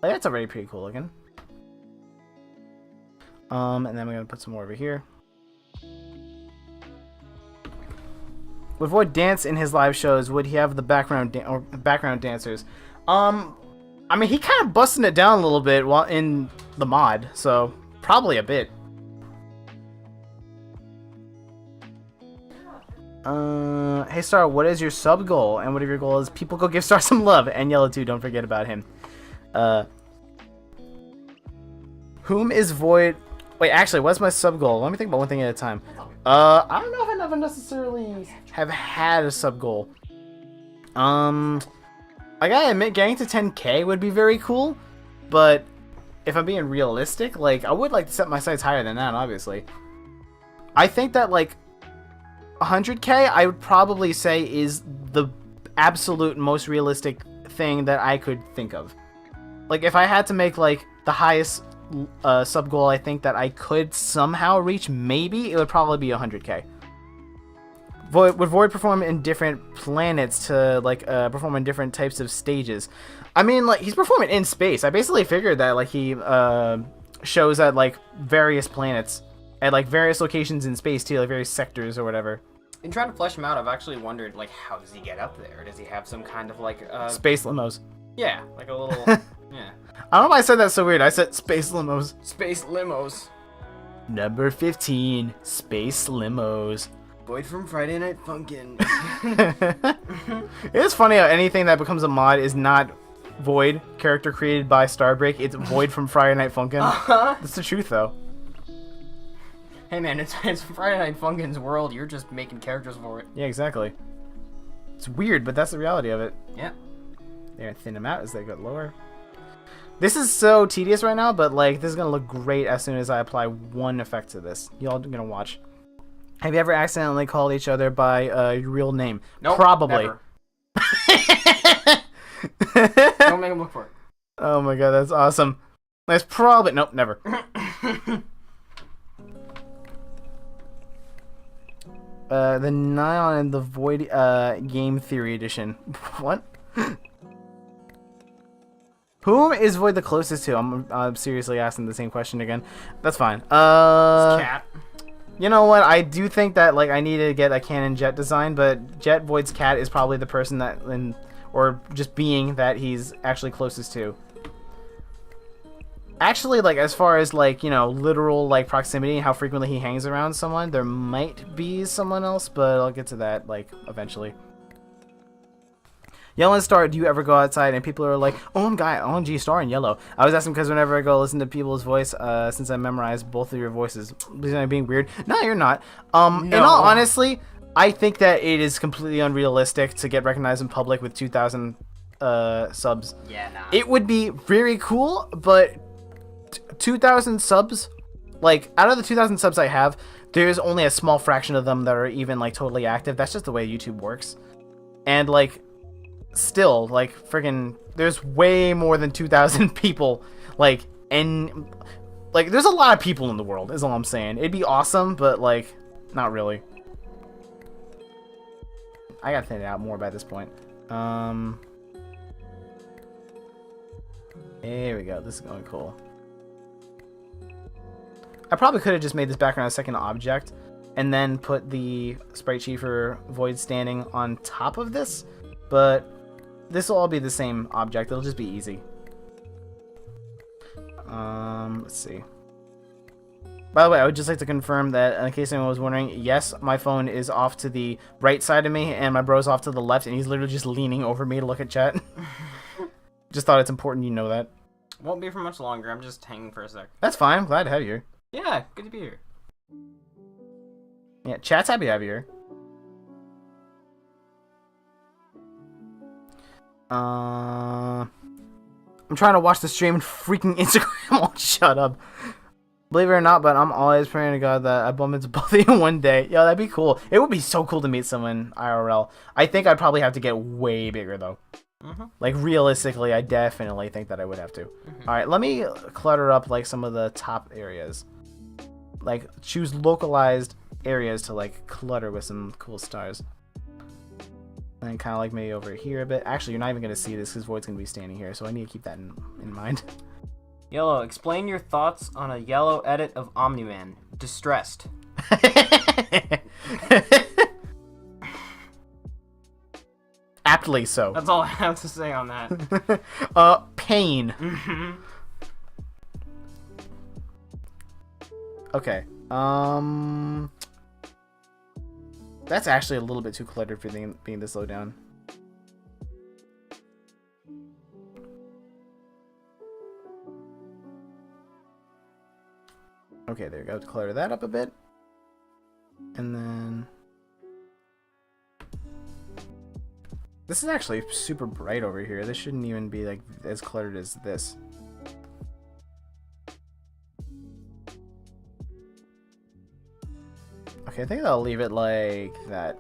Like, that's already pretty cool looking. And then we're gonna put some more over here. Would Void dance in his live shows? Would he have the background dancers? I mean, he kind of busting it down a little bit while in the mod, so probably a bit. Hey Star, what is your sub goal? And what if your goal is people go give Star some love? And Yellow too, don't forget about him. Whom is Void? Wait, actually, what's my sub goal? Let me think about one thing at a time. I don't know if I never necessarily have had a sub goal. I gotta admit, getting to 10K would be very cool, but if I'm being realistic, like, I would like to set my sights higher than that, obviously. I think that, like, 100K, I would probably say is the absolute most realistic thing that I could think of. Like, if I had to make, like, the highest sub goal I think that I could somehow reach, maybe it would probably be 100K. Would Void perform in different planets to, like, perform in different types of stages? I mean, like, he's performing in space. I basically figured that, like, he shows at, like, various planets at, like, various locations in space too, like various sectors or whatever. In trying to flesh him out, I've actually wondered, like, how does he get up there? Does he have some kind of, like, space limos? Yeah, like a little, yeah. I don't know why I said that so weird. I said space limos. Space limos. Number 15, space limos. Void from Friday Night Funkin'. It's funny how anything that becomes a mod is not Void, character created by Starbreak. It's Void from Friday Night Funkin'. That's the truth, though. Hey man, it's Friday Night Funkin's world. You're just making characters for it. Yeah, exactly. It's weird, but that's the reality of it. Yeah. They're gonna thin them out as they get lower. This is so tedious right now, but, like, this is gonna look great as soon as I apply one effect to this. Y'all gonna watch. Have you ever accidentally called each other by your real name? Nope, Probably. Never. Don't make him look for it. Oh my god, that's awesome. That's probably... Nope, never. The Nyan and the Void Game Theory Edition. What? Whom is Void the closest to? I'm seriously asking the same question again. That's fine. Cat. You know what? I do think that, like, I need to get a canon Jet design, but Jet Void's cat is probably the person that, or just being that he's actually closest to. Actually, like, as far as, like, you know, literal, like, proximity and how frequently he hangs around someone, there might be someone else, but I'll get to that, like, eventually. Yellow and Star, do you ever go outside and people are like, OMG, Star and Yellow? I was asking because whenever I go listen to people's voice, since I memorized both of your voices, am I being weird? No, you're not. In all honesty, I think that it is completely unrealistic to get recognized in public with 2,000 subs. Yeah, nah. It would be very cool, but 2,000 subs, like, out of the 2,000 subs I have, there's only a small fraction of them that are even, like, totally active. That's just the way YouTube works. And, like, still, like, friggin', there's way more than 2,000 people, like, and, like, there's a lot of people in the world, is all I'm saying. It'd be awesome, but, like, not really. I gotta thin it out more by this point. There we go, this is going cool. I probably could have just made this background a second object, and then put the sprite sheet for Void standing on top of this, but this will all be the same object. It'll just be easy. Let's see. By the way, I would just like to confirm that, in case anyone was wondering, yes, my phone is off to the right side of me, and my bro's off to the left, and he's literally just leaning over me to look at chat. Just thought it's important you know that. Won't be for much longer. I'm just hanging for a sec. That's fine. I'm glad to have you here. Yeah, good to be here. Yeah, chat's happy to have you here. I'm trying to watch the stream and freaking Instagram. Oh, shut up. Believe it or not, but I'm always praying to God that I bump into both of you one day. Yo, that'd be cool. It would be so cool to meet someone IRL. I think I'd probably have to get way bigger, though. Like, realistically, I definitely think that I would have to. Alright, let me clutter up, like, some of the top areas. Like, choose localized areas to, like, clutter with some cool stars. And kind of, like, maybe over here a bit. Actually, you're not even going to see this because Void's going to be standing here, so I need to keep that in mind. Yellow, explain your thoughts on a yellow edit of Omni-Man. Distressed. Aptly so. That's all I have to say on that. Pain. Okay. That's actually a little bit too cluttered for being this low down. Okay, there you go. Clutter that up a bit. And then... This is actually super bright over here. This shouldn't even be like as cluttered as this. Okay, I think I'll leave it like that.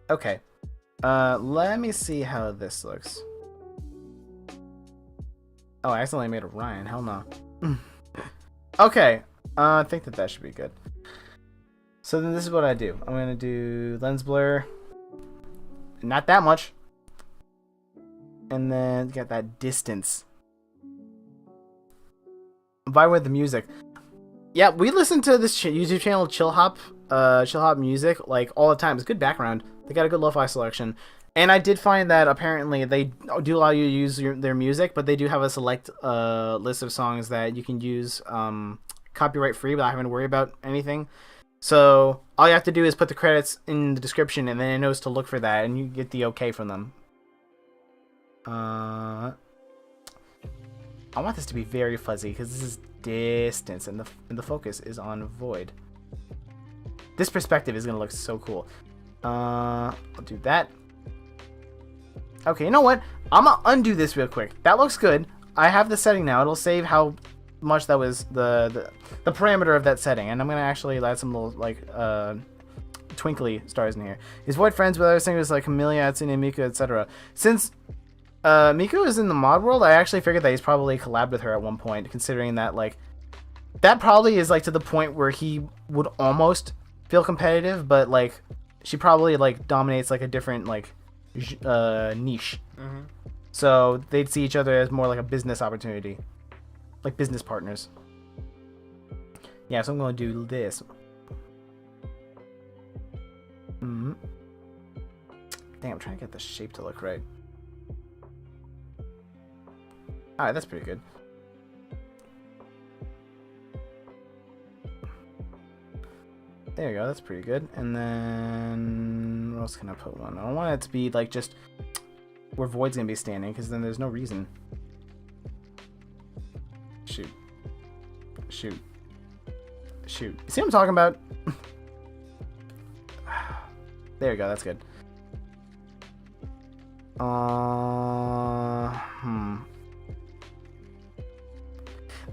Okay. Let me see how this looks. Oh, I accidentally made a Ryan. Hell no. Okay. I think that should be good. So then this is what I do. I'm going to do lens blur. Not that much. And then get that distance. Vibe with the music. Yeah, we listen to this YouTube channel, Chill Hop Music, like all the time. It's good background. They got a good lo-fi selection. And I did find that apparently they do allow you to use their music, but they do have a select list of songs that you can use copyright free without having to worry about anything. So all you have to do is put the credits in the description, and then it knows to look for that, and you get the okay from them. I want this to be very fuzzy because this is distance, and the focus is on Void. This perspective is gonna look so cool. I'll do that. Okay, you know what? I'm gonna undo this real quick. That looks good. I have the setting now. It'll save how much that was the parameter of that setting, and I'm gonna actually add some little like twinkly stars in here. Is Void friends with other singers like Camellia, Hatsune Miku, etc.? Since Miku is in the mod world, I actually figured that he's probably collabed with her at one point, considering that like that probably is like to the point where he would almost feel competitive, but like she probably like dominates like a different like niche. So they'd see each other as more like a business opportunity, like business partners. Yeah, so I'm gonna do this. Dang, I'm trying to get the shape to look right. Alright, that's pretty good. There you go, that's pretty good. And then what else can I put one? I don't want it to be like just where Void's gonna be standing, because then there's no reason. Shoot. Shoot. Shoot. You see what I'm talking about? There you go, that's good.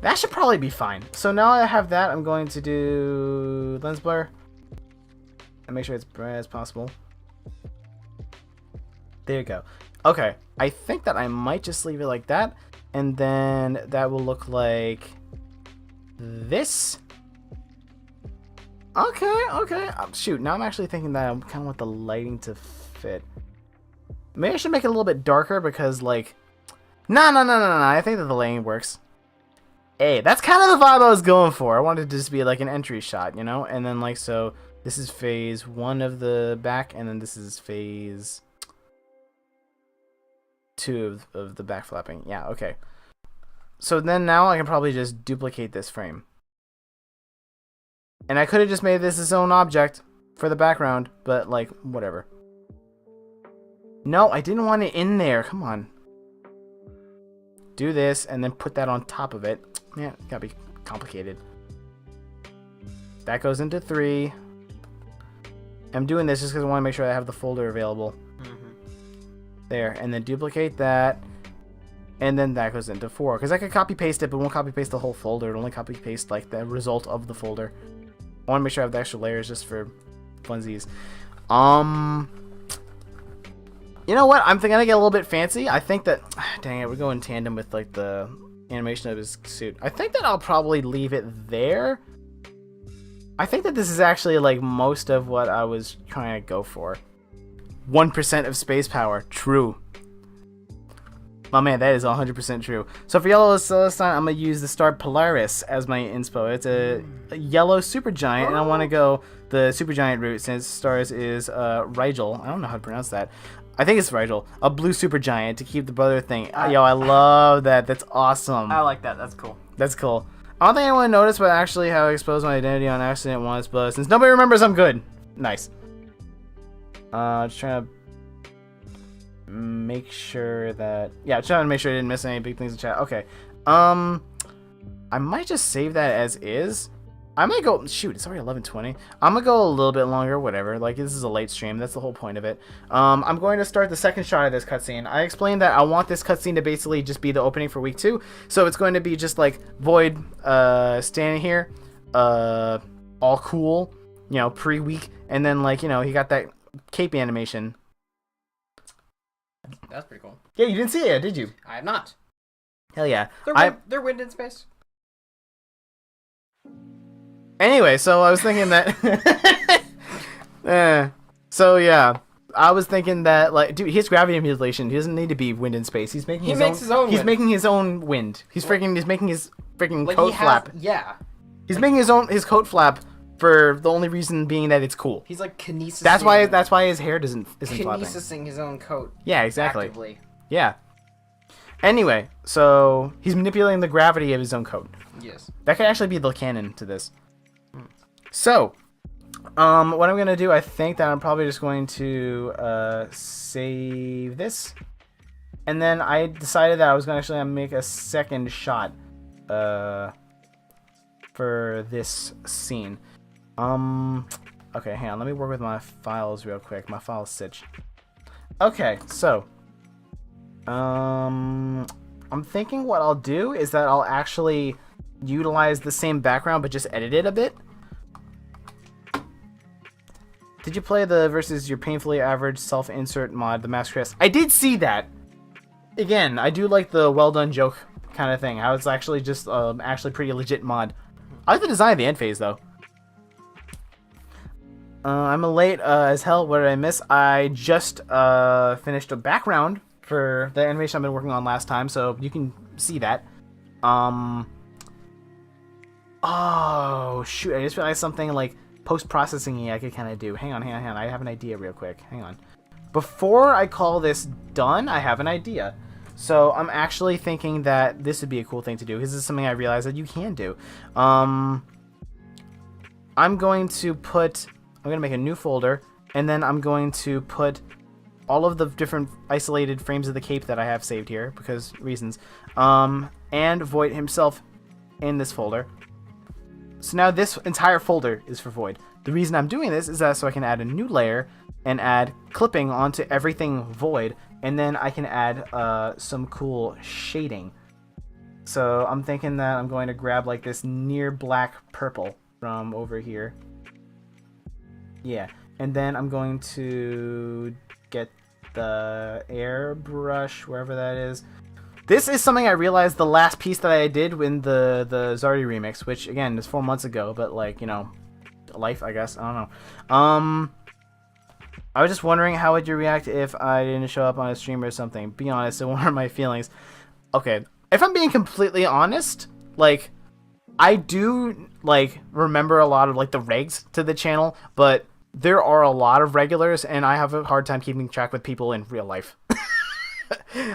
That should probably be fine. So now I have that, I'm going to do lens blur and make sure it's bright as possible. There you go. Okay, I think that I might just leave it like that, and then that will look like this. Okay. Shoot, now I'm actually thinking that I kind of want the lighting to fit. Maybe I should make it a little bit darker because, like, no. I think that the lighting works. Hey, that's kind of the vibe I was going for. I wanted to just be like an entry shot, you know? And then, like, so this is phase 1 of the back, and then this is phase 2 of the back flapping. Yeah, okay. So then now I can probably just duplicate this frame. And I could have just made this its own object for the background, but, like, whatever. No, I didn't want it in there. Come on. Do this, and then put that on top of it. Yeah, it's gotta be complicated. That goes into 3. I'm doing this just because I want to make sure I have the folder available. there, and then duplicate that, and then that goes into 4. Because I could copy paste it, but it won't copy paste the whole folder. It'll only copy paste like the result of the folder. I want to make sure I have the extra layers just for funsies. You know what? I'm gonna get a little bit fancy. I think that, dang it, we're going in tandem with like the animation of his suit. I think that I'll probably leave it there. I think that this is actually like most of what I was trying to go for. 1% of space power. True. Oh man, that is 100% true. So for Yellow Celestine, I'm going to use the star Polaris as my inspo. It's a yellow supergiant, and I want to go the supergiant route since stars is Rigel. I don't know how to pronounce that. I think it's Rigel. A blue supergiant to keep the brother thing. Yo, I love that. That's awesome. I like that. That's cool. That's cool. I don't think anyone noticed, but actually how I exposed my identity on accident once, but since nobody remembers, I'm good. Nice. Just trying to make sure that... Yeah, trying to make sure I didn't miss any big things in chat. Okay. I might just save that as is. I might go... Shoot, it's already 11:20. I'm going to go a little bit longer, whatever. Like, this is a late stream. That's the whole point of it. I'm going to start the second shot of this cutscene. I explained that I want this cutscene to basically just be the opening for week 2. So it's going to be just, like, Void standing here, all cool, you know, pre-week. And then, like, you know, he got that cape animation. That's pretty cool. Yeah, you didn't see it, did you? I have not. Hell yeah. They're wind in space. Anyway, so I was thinking that... So, yeah. I was thinking that, like, dude, he has gravity manipulation. He doesn't need to be wind in space. He's making his own wind. He's making his own wind. He's making his freaking like coat flap. Yeah. He's making his coat flap for the only reason being that it's cool. He's like kinesising. That's why his hair isn't flapping. Kinesising his own coat. Yeah, exactly. Actively. Yeah. Anyway, so he's manipulating the gravity of his own coat. Yes. That could actually be the canon to this. So, what I'm going to do, I think that I'm probably just going to save this. And then I decided that I was going to make a second shot for this scene. Okay, hang on. Let me work with my files real quick. My files sitch. Okay, so, I'm thinking what I'll do is that I'll actually utilize the same background but just edit it a bit. Did you play the versus your painfully average self-insert mod, the Mask Chris? I did see that. Again, I do like the well done joke kind of thing. How it's actually just actually pretty legit mod. I like the design of the end phase though. I'm late as hell. What did I miss? I just finished a background for the animation I've been working on last time, so you can see that. Oh shoot! I just realized something like post-processing I could kind of do. Hang on. I have an idea real quick. Hang on. Before I call this done, I have an idea. So I'm actually thinking that this would be a cool thing to do. This is something I realized that you can do. I'm going to make a new folder, and then I'm going to put all of the different isolated frames of the cape that I have saved here, because reasons, and Void himself in this folder. So now this entire folder is for Void. The reason I'm doing this is that so I can add a new layer and add clipping onto everything Void, and then I can add some cool shading. So I'm thinking that I'm going to grab like this near black purple from over here. Yeah, and then I'm going to get the airbrush, wherever that is. This is something I realized the last piece that I did in the Zardy remix, which again is 4 months ago, but like, you know, life, I guess. I don't know. I was just wondering how would you react if I didn't show up on a stream or something. Be honest, it won't hurt my feelings. Okay, if I'm being completely honest, like, I do like remember a lot of like the regs to the channel, but there are a lot of regulars, and I have a hard time keeping track with people in real life.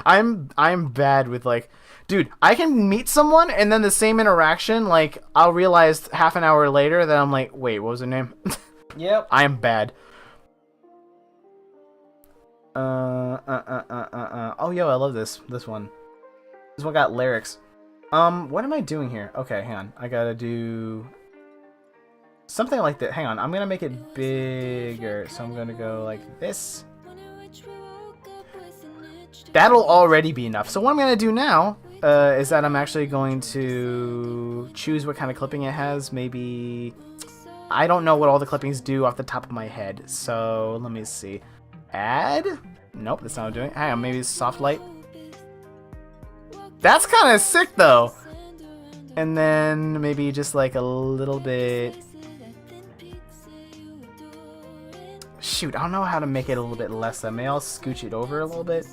I'm bad with like, dude, I can meet someone and then the same interaction, like I'll realize half an hour later that I'm like, wait, what was her name? Yep. I am bad. Oh, yo, I love this one. This one got lyrics. What am I doing here? Okay, hang on. I gotta do something like that. Hang on, I'm gonna make it bigger. So I'm gonna go like this. That'll already be enough. So what I'm going to do now is that I'm actually going to choose what kind of clipping it has. Maybe... I don't know what all the clippings do off the top of my head. So let me see. Add? Nope, that's not what I'm doing. Hang on, maybe soft light. That's kind of sick though. And then maybe just like a little bit... Shoot, I don't know how to make it a little bit less. Maybe I'll scooch it over a little bit.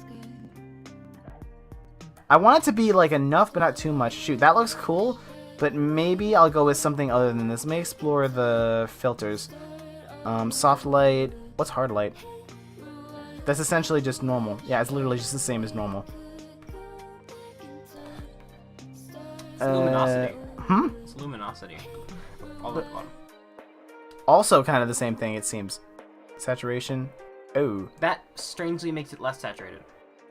I want it to be like enough, but not too much. Shoot, that looks cool, but maybe I'll go with something other than this. Let me explore the filters. Soft light. What's hard light? That's essentially just normal. Yeah, it's literally just the same as normal. It's luminosity. It's luminosity. All the bottom. Also kind of the same thing, it seems. Saturation. Oh. That strangely makes it less saturated.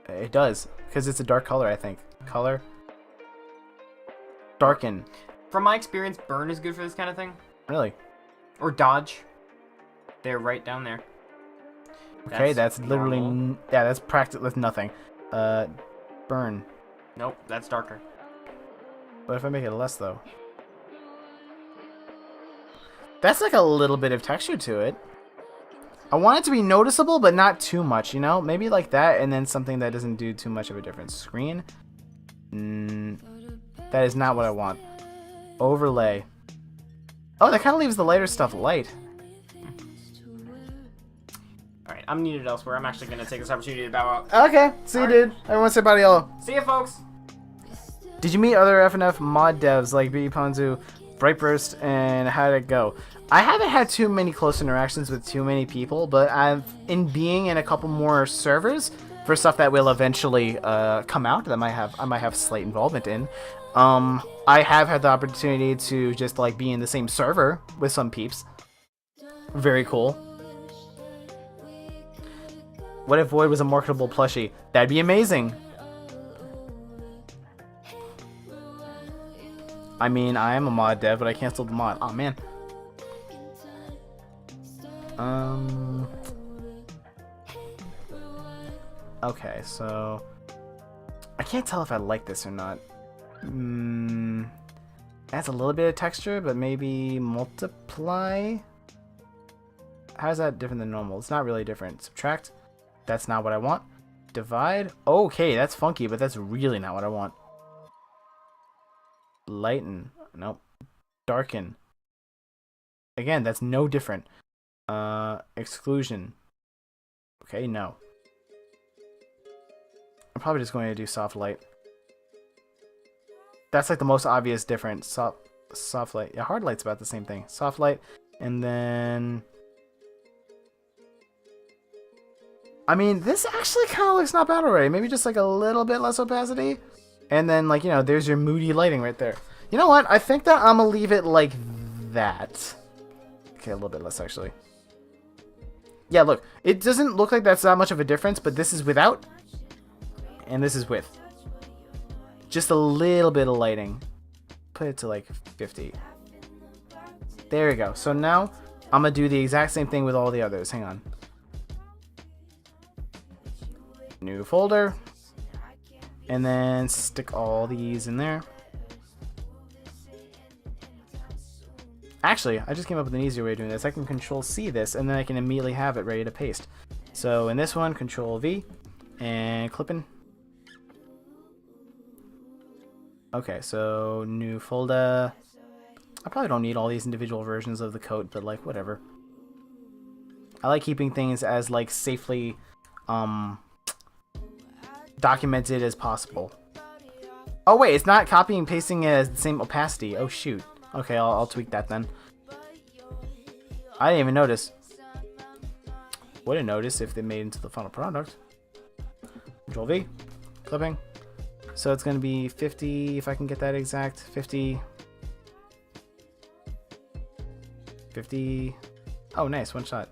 It does, because it's a dark color, I think. Color. Darken. From my experience, burn is good for this kind of thing. Really? Or dodge. They're right down there. Okay, that's literally... Yeah, that's practically nothing. Burn. Nope, that's darker. What if I make it less, though? That's like a little bit of texture to it. I want it to be noticeable, but not too much, you know? Maybe like that, and then something that doesn't do too much of a difference. Screen? That is not what I want. Overlay. Oh, that kind of leaves the lighter stuff light. Alright, I'm needed elsewhere. I'm actually going to take this opportunity to bow out. Okay, see you, dude. Everyone say bye to y'all. See ya, folks! Did you meet other FNF mod devs like B Ponzu, Brightburst, and how did it go? I haven't had too many close interactions with too many people, but in being in a couple more servers for stuff that will eventually come out that I might have slight involvement in. I have had the opportunity to just like be in the same server with some peeps. Very cool. What if Void was a marketable plushie? That'd be amazing. I mean, I am a mod dev, but I canceled the mod. Oh man. Okay, so I can't tell if I like this or not. Adds a little bit of texture, but maybe multiply. How is that different than normal? It's not really different. Subtract. That's not what I want. Divide. Okay, that's funky, but that's really not what I want. Lighten. Nope. Darken. Again, that's no different. Exclusion. Okay, no. I'm probably just going to do soft light. That's like the most obvious difference. Soft light. Yeah, hard light's about the same thing. Soft light. And then... I mean, this actually kind of looks not bad already. Maybe just like a little bit less opacity. And then, like, you know, there's your moody lighting right there. You know what? I think that I'm going to leave it like that. Okay, a little bit less, actually. Yeah, look. It doesn't look like that's that much of a difference, but this is without. And this is with. Just a little bit of lighting. Put it to, like, 50. There we go. So now, I'm going to do the exact same thing with all the others. Hang on. New folder. And then stick all these in there. Actually, I just came up with an easier way of doing this. I can Control-C this, and then I can immediately have it ready to paste. So in this one, Control-V, and clipping. Okay, so new folder. I probably don't need all these individual versions of the code, but like, whatever. I like keeping things as like safely documented as possible. Oh wait, it's not copying and pasting it as the same opacity. Oh shoot. Okay, I'll tweak that then. I didn't even notice. Wouldn't notice if they made it into the final product. Control V, clipping. So it's going to be 50, if I can get that exact. 50. 50. Oh, nice, one shot.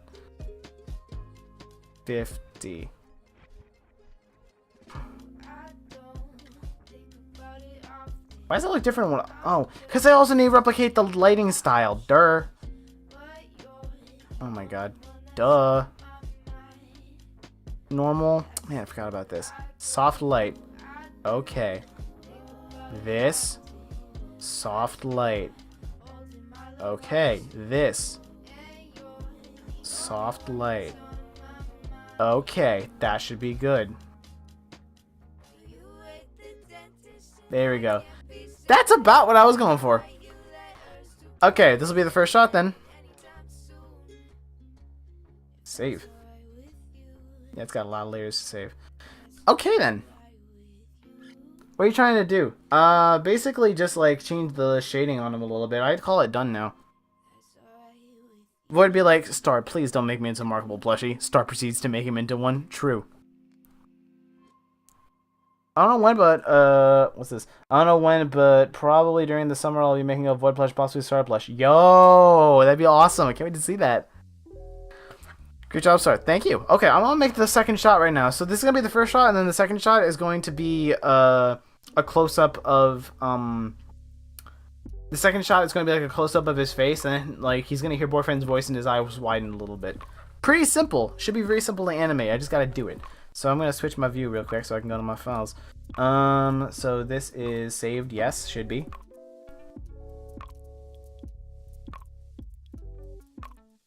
50. Why does it look different when... Oh, because I also need to replicate the lighting style. Duh. Oh my god. Duh. Normal. Man, I forgot about this. Soft light. Okay. This. Soft light. Okay. This. Soft light. Okay. That should be good. There we go. That's about what I was going for. Okay, this will be the first shot then. Save. Yeah, it's got a lot of layers to save. Okay then. What are you trying to do? Basically just like change the shading on him a little bit. I'd call it done now. Void be like, Star, please don't make me into a markable plushie. Star proceeds to make him into one. True. I don't know when, but, what's this? I don't know when, but probably during the summer I'll be making a Void plush, possibly Star plush. Yo! That'd be awesome. I can't wait to see that. Good job, Star. Thank you. Okay, I'm gonna make the second shot right now. So this is gonna be the first shot, and then the second shot is going to be, a close-up of, the second shot is going to be like a close-up of his face, and then, like, he's going to hear Boyfriend's voice and his eyes widen a little bit. Pretty simple. Should be very simple to animate. I just got to do it. So I'm going to switch my view real quick so I can go to my files. So this is saved. Yes, should be.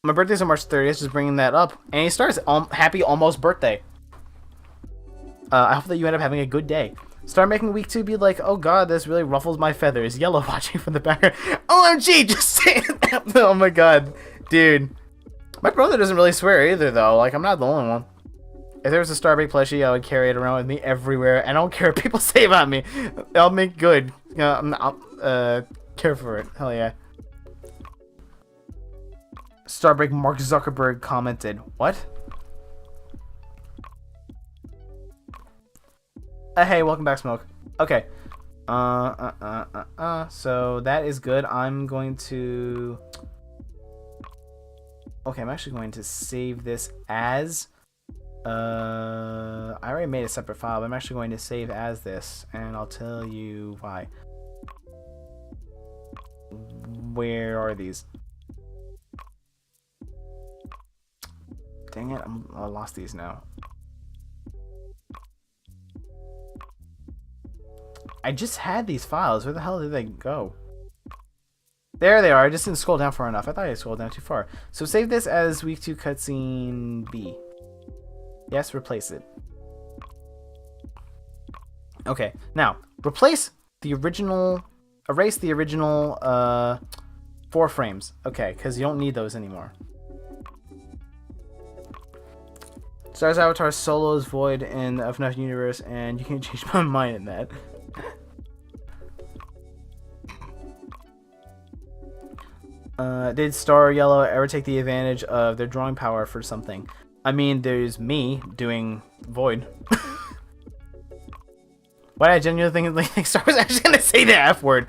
My birthday's on March 30th, just bringing that up. And he starts, happy almost birthday. I hope that you end up having a good day. Start making week 2 be like, oh god, this really ruffles my feathers. Yellow watching from the background. OMG, just saying that. Oh my god. Dude. My brother doesn't really swear either, though. Like, I'm not the only one. If there was a Starbreak plushie, I would carry it around with me everywhere. I don't care what people say about me. I'll make good. I'll care for it. Hell yeah. Starbreak Mark Zuckerberg commented. What? Hey, welcome back, Smoke. Okay. So that is good. I'm going to... Okay, I'm actually going to save this as... I already made a separate file, but I'm actually going to save as this, and I'll tell you why. Where are these? Dang it, I lost these now. I just had these files. Where the hell did they go? There they are. I just didn't scroll down far enough. I thought I scrolled down too far. So save this as week 2 cutscene B. Yes, replace it. Okay, now replace the original, erase the original 4 frames. Okay, because you don't need those anymore. Star's Avatar solos Void in the FNAF universe, and you can change my mind in that. Did Star Yellow ever take the advantage of their drawing power for something? I mean, there's me doing Void. Why I genuinely think Star was actually gonna say the F word.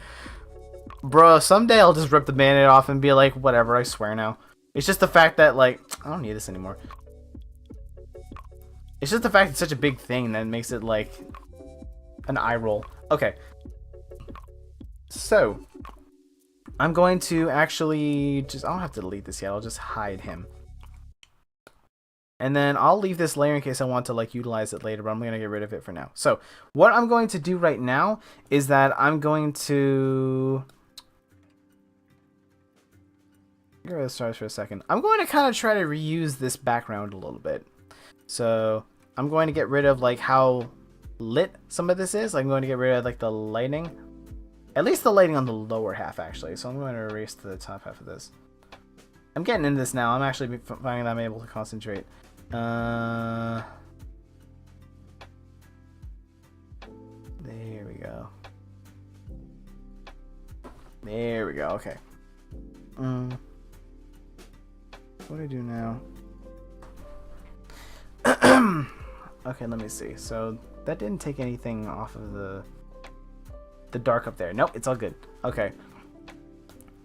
Bro, someday I'll just rip the band-aid off and be like, whatever, I swear now. It's just the fact that, like, I don't need this anymore. It's just the fact it's such a big thing that makes it, like, an eye roll. Okay. So, I'm going to actually just... I don't have to delete this yet. I'll just hide him. And then I'll leave this layer in case I want to, like, utilize it later, but I'm going to get rid of it for now. So, what I'm going to do right now is that I'm going to... Get rid of the stars for a second. I'm going to kind of try to reuse this background a little bit. So, I'm going to get rid of, like, how lit some of this is. I'm going to get rid of, like, the lighting. At least the lighting on the lower half, actually. So I'm going to erase the top half of this. I'm getting into this now. I'm actually finding that I'm able to concentrate. There we go. There we go. Okay. What do I do now? Okay, let me see. So that didn't take anything off of the dark up there. Nope, it's all good. Okay.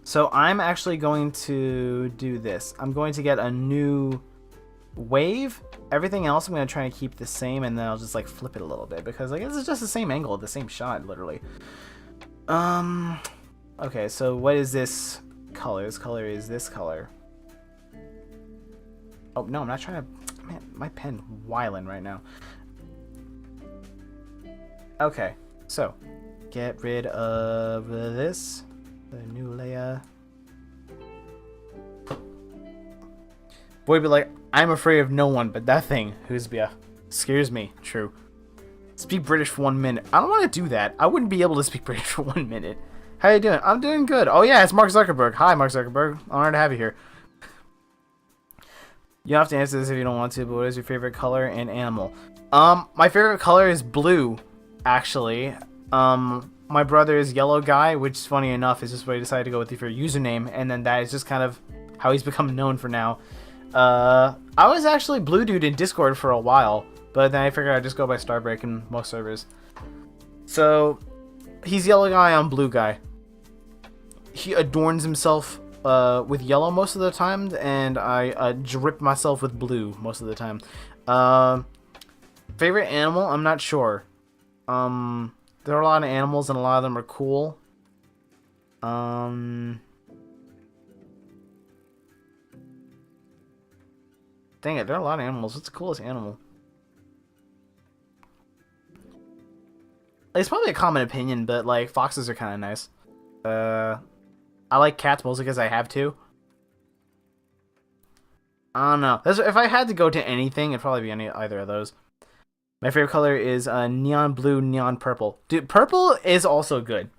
So I'm actually going to do this. I'm going to get a new wave. Everything else I'm going to try to keep the same, and then I'll just like flip it a little bit because like this is just the same angle, the same shot, literally. Okay, so what is this color? This color is this color. Oh no, I'm not trying to. Man, my pen whiling right now. Okay, so get rid of this. The new layer. Boy, be like, I'm afraid of no one but that thing who's scares me. True. Speak British for 1 minute. I don't want to do that. I wouldn't be able to speak British for 1 minute. How you doing? I'm doing good. Oh yeah, it's Mark Zuckerberg. Hi, Mark Zuckerberg. Honored to have you here. You don't have to answer this if you don't want to, but what is your favorite color and animal? My favorite color is blue, actually. My brother is yellow guy, which is funny enough, is just what I decided to go with for your username, and then that is just kind of how he's become known for now. I was actually blue dude in Discord for a while, but then I figured I'd just go by Starbreak in most servers. So, he's yellow guy, I'm blue guy. He adorns himself with yellow most of the time, and I drip myself with blue most of the time. Favorite animal? I'm not sure. There are a lot of animals, and a lot of them are cool. Dang it, there are a lot of animals. What's the coolest animal? It's probably a common opinion, but like foxes are kind of nice. I like cats mostly because I have to. I don't know. If I had to go to anything, it'd probably be either of those. My favorite color is neon blue, neon purple. Dude, purple is also good.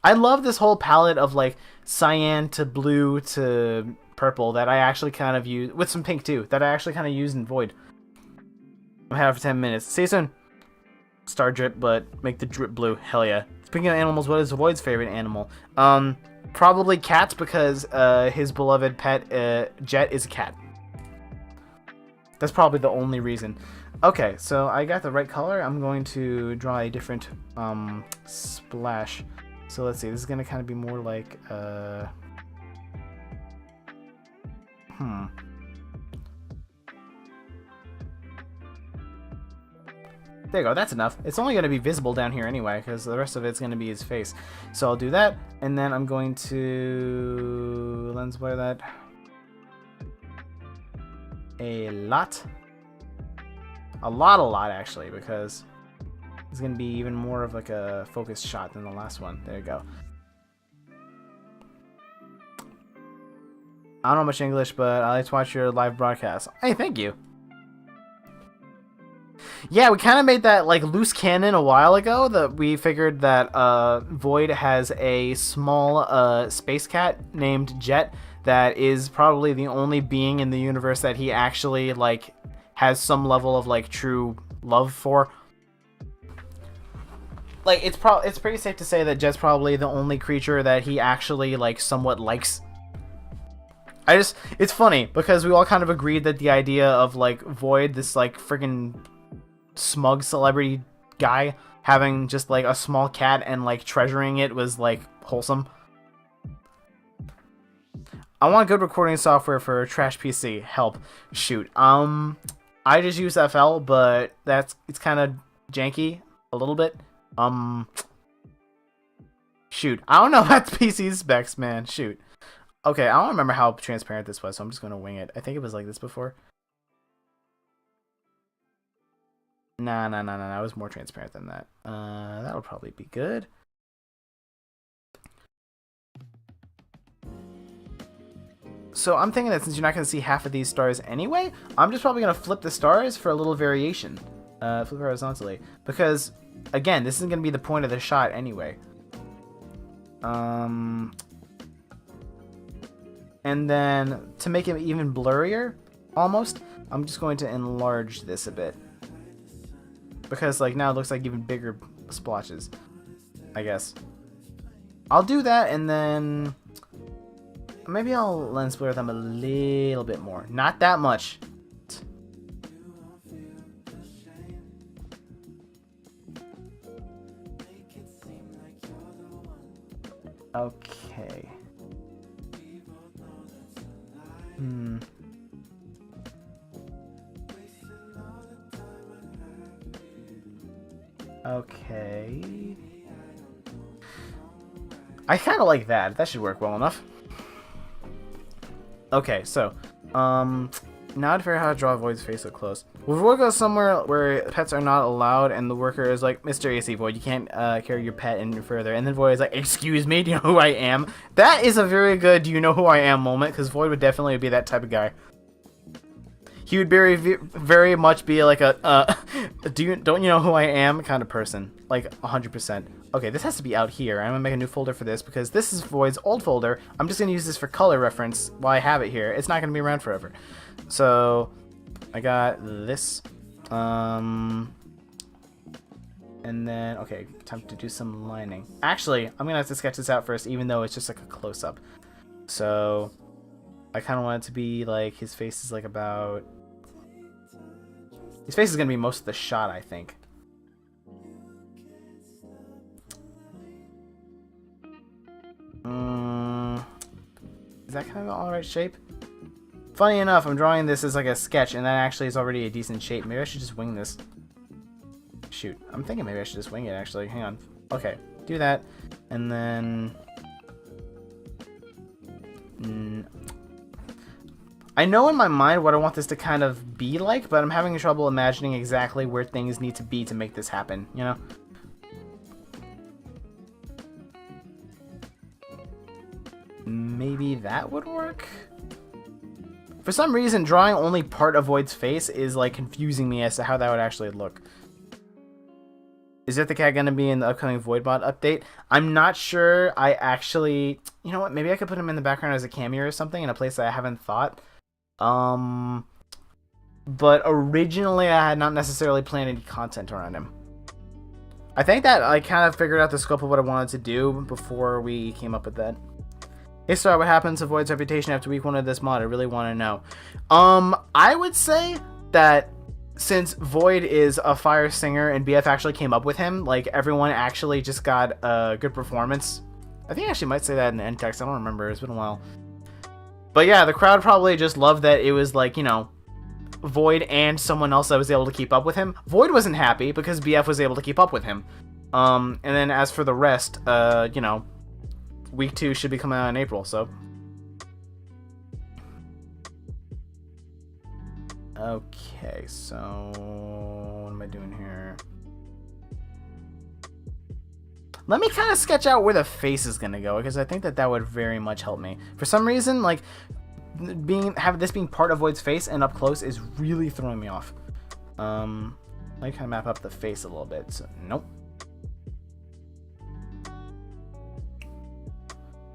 I love this whole palette of like cyan to blue to purple that I actually kind of use, with some pink too, that I actually kind of use in Void. I'm having for 10 minutes. See you soon. Star drip, but make the drip blue. Hell yeah. Speaking of animals, what is Void's favorite animal? Probably cats, because his beloved pet, Jet, is a cat. That's probably the only reason. Okay, so I got the right color. I'm going to draw a different splash. So let's see. This is going to kind of be more like... There you go, that's enough. It's only going to be visible down here anyway, because the rest of it's going to be his face. So I'll do that, and then I'm going to lens blur that a lot. A lot actually, because it's going to be even more of like a focused shot than the last one. There you go. I don't know much English, but I like to watch your live broadcast. Hey, thank you. Yeah, we kind of made that like loose cannon a while ago, that we figured that Void has a small space cat named Jet that is probably the only being in the universe that he actually like has some level of like true love for. Like it's pretty safe to say that Jet's probably the only creature that he actually like somewhat likes. It's funny because we all kind of agreed that the idea of like Void, this like friggin' smug celebrity guy, having just like a small cat and like treasuring it was like wholesome. I want good recording software for a trash PC. Help. Shoot. I just use FL, but it's kind of janky a little bit. Shoot. I don't know about PC specs, man. Shoot. Okay, I don't remember how transparent this was, so I'm just gonna wing it. I think it was like this before. Nah, it was more transparent than that. That'll probably be good. So I'm thinking that since you're not going to see half of these stars anyway, I'm just probably going to flip the stars for a little variation. Flip it horizontally. Because, again, this isn't going to be the point of the shot anyway. And then, to make it even blurrier, almost, I'm just going to enlarge this a bit. Because, like, now it looks like even bigger splotches, I guess. I'll do that, and then maybe I'll lens blur them a little bit more. Not that much. Okay. Okay. I kind of like that. That should work well enough. Okay, so, Not fair how to draw Void's face up close. Will Void go somewhere where pets are not allowed and the worker is like, Mr. AC Void, you can't carry your pet any further. And then Void is like, excuse me, do you know who I am? That is a very good do you know who I am moment, because Void would definitely be that type of guy. He would very much be like a, don't you know who I am kind of person. Like 100%. Okay, this has to be out here. I'm gonna make a new folder for this because this is Void's old folder. I'm just gonna use this for color reference while I have it here. It's not gonna be around forever. So I got this. And then, okay, time to do some lining. Actually, I'm gonna have to sketch this out first, even though it's just like a close-up. So I kind of want it to be like his face is like about... His face is gonna be most of the shot, I think. Is that kind of all right shape? Funny enough, I'm drawing this as like a sketch, and that actually is already a decent shape. Maybe I should just wing this. Shoot, I'm thinking maybe I should just wing it, actually. Hang on. Okay, do that. And then... I know in my mind what I want this to kind of be like, but I'm having trouble imagining exactly where things need to be to make this happen, you know? Maybe that would work? For some reason, drawing only part of Void's face is like confusing me as to how that would actually look. Is it the cat gonna be in the upcoming Voidbot update? I'm not sure. I actually... You know what? Maybe I could put him in the background as a cameo or something in a place that I haven't thought. But originally I had not necessarily planned any content around him. I think that I kind of figured out the scope of what I wanted to do before we came up with that. Hey Star, what happens to Void's reputation after week 1 of this mod? I really want to know. I would say that since Void is a fire singer and BF actually came up with him, like everyone actually just got a good performance. I think I actually might say that in the end text. I don't remember. It's been a while. But yeah, the crowd probably just loved that it was like, you know, Void and someone else that was able to keep up with him. Void wasn't happy because BF was able to keep up with him. And then as for the rest, you know, week 2 should be coming out in April, so. Okay, so what am I doing here? Let me kind of sketch out where the face is gonna go, because I think that that would very much help me. For some reason, like having this being part of Void's face and up close is really throwing me off. Let me kind of map up the face a little bit. So, nope.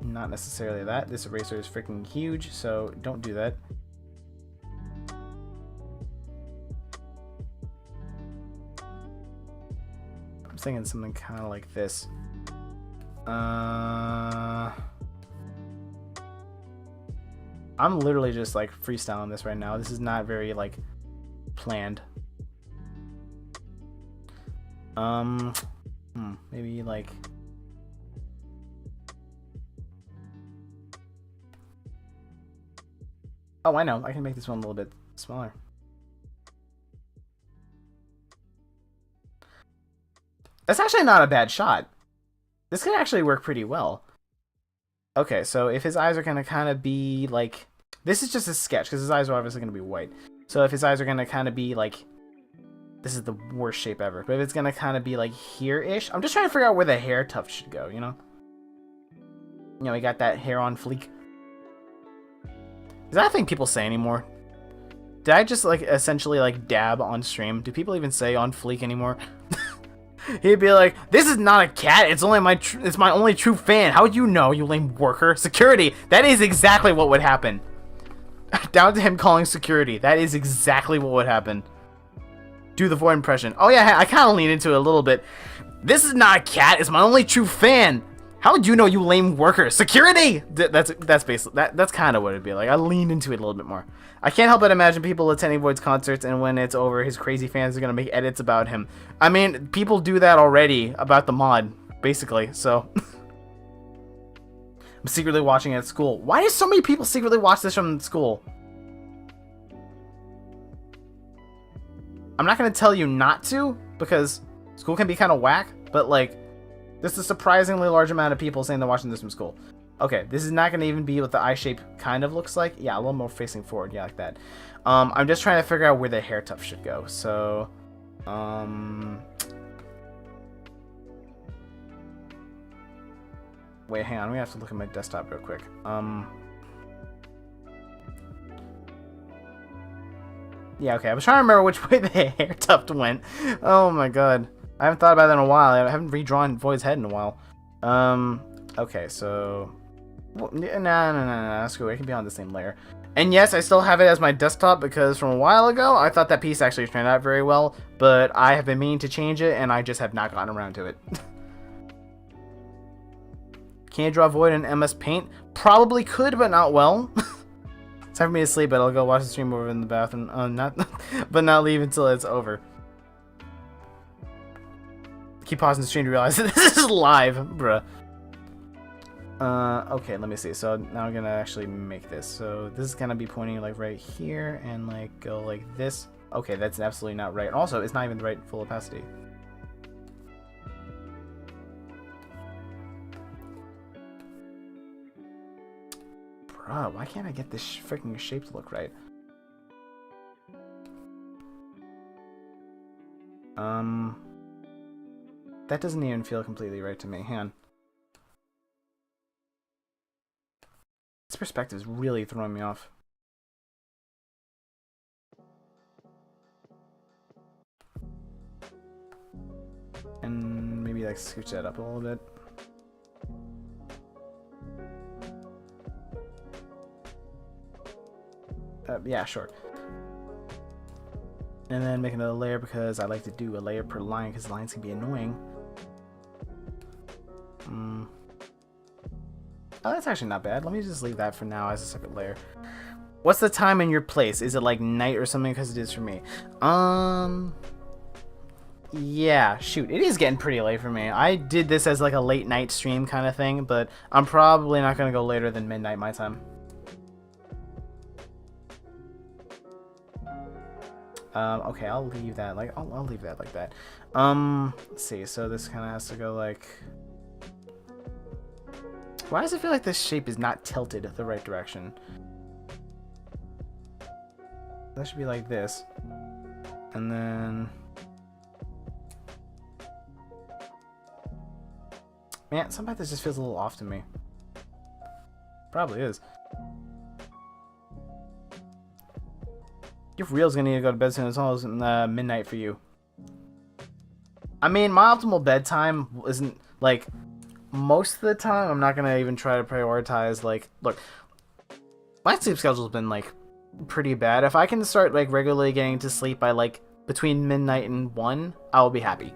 Not necessarily that. This eraser is freaking huge, so don't do that. I'm thinking something kind of like this. I'm literally just like freestyling this right now. This is not very like planned. Maybe like oh, I know. I can make this one a little bit smaller. That's actually not a bad shot. This could actually work pretty well. Okay, so if his eyes are going to kind of be like... This is just a sketch, because his eyes are obviously going to be white. So if his eyes are going to kind of be like... This is the worst shape ever. But if it's going to kind of be like here-ish... I'm just trying to figure out where the hair tuft should go, you know? You know, we got that hair on fleek. Is that a thing people say anymore? Did I just like essentially like dab on stream? Do people even say on fleek anymore? He'd be like, "This is not a cat. It's only it's my only true fan. How would you know, you lame worker? Security." That is exactly what would happen. Down to him calling security. That is exactly what would happen. Do the Void impression. Oh yeah, I kind of lean into it a little bit. "This is not a cat. It's my only true fan. How would you know, you lame worker? Security!" That's basically that's kind of what it'd be like. I lean into it a little bit more. I can't help but imagine people attending Void's concerts, and when it's over, his crazy fans are gonna make edits about him. I mean, people do that already about the mod, basically. So I'm secretly watching it at school. Why do so many people secretly watch this from school? I'm not gonna tell you not to, because school can be kind of whack, but like, there's a surprisingly large amount of people saying they're watching this from school. Okay, this is not going to even be what the eye shape kind of looks like. Yeah, a little more facing forward. Yeah, like that. I'm just trying to figure out where the hair tuft should go. So, wait, hang on. I'm going to have to look at my desktop real quick. Yeah, okay. I was trying to remember which way the hair tuft went. Oh my god. I haven't thought about that in a while. I haven't redrawn Void's head in a while. Okay, so... Nah, screw it. It can be on the same layer. And yes, I still have it as my desktop because from a while ago, I thought that piece actually turned out very well, but I have been meaning to change it, and I just have not gotten around to it. Can you draw Void in MS Paint? Probably could, but not well. It's time for me to sleep, but I'll go watch the stream over in the bathroom. But not leave until it's over. Keep pausing the stream to realize that this is live, bruh. Okay, let me see. So now I'm gonna actually make this. So this is gonna be pointing like right here and like go like this. Okay, that's absolutely not right. Also, it's not even the right full opacity. Bruh, why can't I get this freaking shape to look right? That doesn't even feel completely right to me. Hang on. This perspective is really throwing me off. And maybe like scooch that up a little bit. Yeah, sure. And then make another layer because I like to do a layer per line because lines can be annoying. Oh, that's actually not bad. Let me just leave that for now as a separate layer. What's the time in your place? Is it like night or something? Because it is for me. Yeah, shoot. It is getting pretty late for me. I did this as like a late night stream kind of thing, but I'm probably not going to go later than midnight my time. Okay, I'll leave that like I'll leave that like that. Let's see. So this kind of has to go like. Why does it feel like this shape is not tilted the right direction? That should be like this, and then. Man, something about this just feels a little off to me. Probably is. Your real's gonna need to go to bed soon. It's almost midnight for you. I mean, my optimal bedtime isn't like most of the time. I'm not gonna even try to prioritize. Like, look, my sleep schedule's been like pretty bad. If I can start like regularly getting to sleep by like between midnight and 1, I will be happy.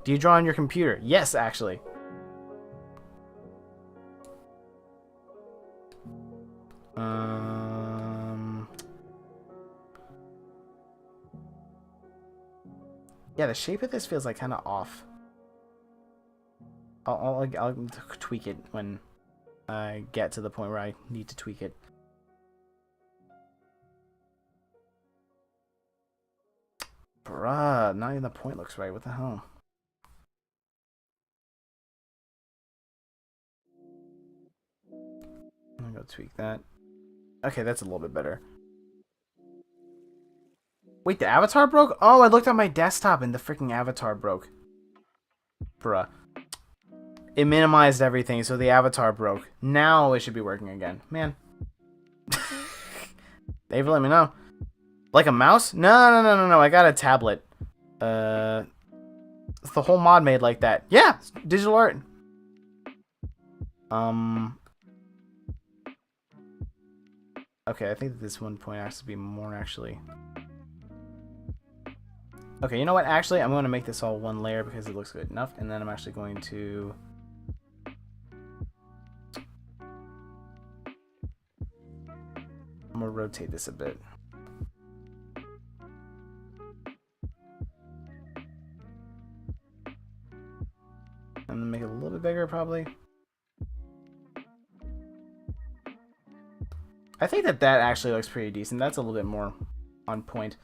Do you draw on your computer? Yes, actually. Yeah, the shape of this feels like kind of off. I'll tweak it when I get to the point where I need to tweak it. Bruh, not even the point looks right. What the hell? I'm gonna go tweak that. Okay, that's a little bit better. Wait, the avatar broke? Oh, I looked at my desktop and the freaking avatar broke. Bruh. It minimized everything, so the avatar broke. Now it should be working again. Man. They've let me know. Like a mouse? No. I got a tablet. It's the whole mod made like that. Yeah, digital art. Okay, I think this one point has to be more actually. Okay, you know what? Actually, I'm going to make this all one layer because it looks good enough. And then I'm actually going to... I'm going to rotate this a bit. And then make it a little bit bigger, probably. I think that actually looks pretty decent. That's a little bit more on point.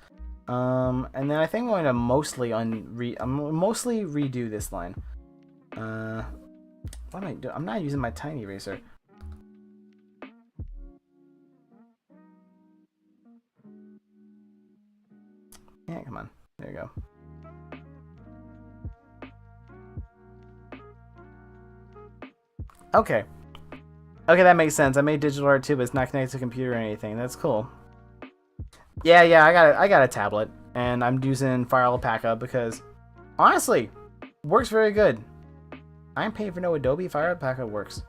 And then I think I'm going to mostly redo this line. What am I doing? I'm not using my tiny eraser. Yeah, come on. There you go. Okay. Okay, that makes sense. I made digital art too, but it's not connected to a computer or anything. That's cool. Yeah, I got a tablet, and I'm using FireAlpaca because, honestly, works very good. I ain't paying for no Adobe. FireAlpaca works.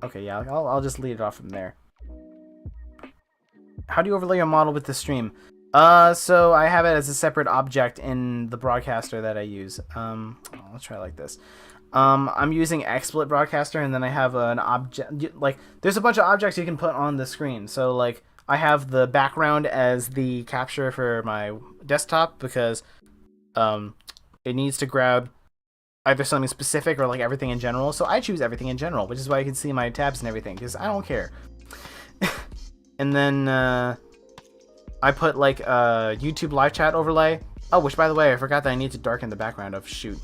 Okay, yeah, I'll just lead it off from there. How do you overlay your model with the stream? So I have it as a separate object in the broadcaster that I use. Let's try it like this. I'm using Xsplit broadcaster, and then I have an object, like, there's a bunch of objects you can put on the screen. So, like, I have the background as the capture for my desktop because, it needs to grab either something specific or, like, everything in general. So I choose everything in general, which is why you can see my tabs and everything, because I don't care. And then, I put, like, a YouTube live chat overlay. Oh, which, by the way, I forgot that I need to darken the background of. Shoot.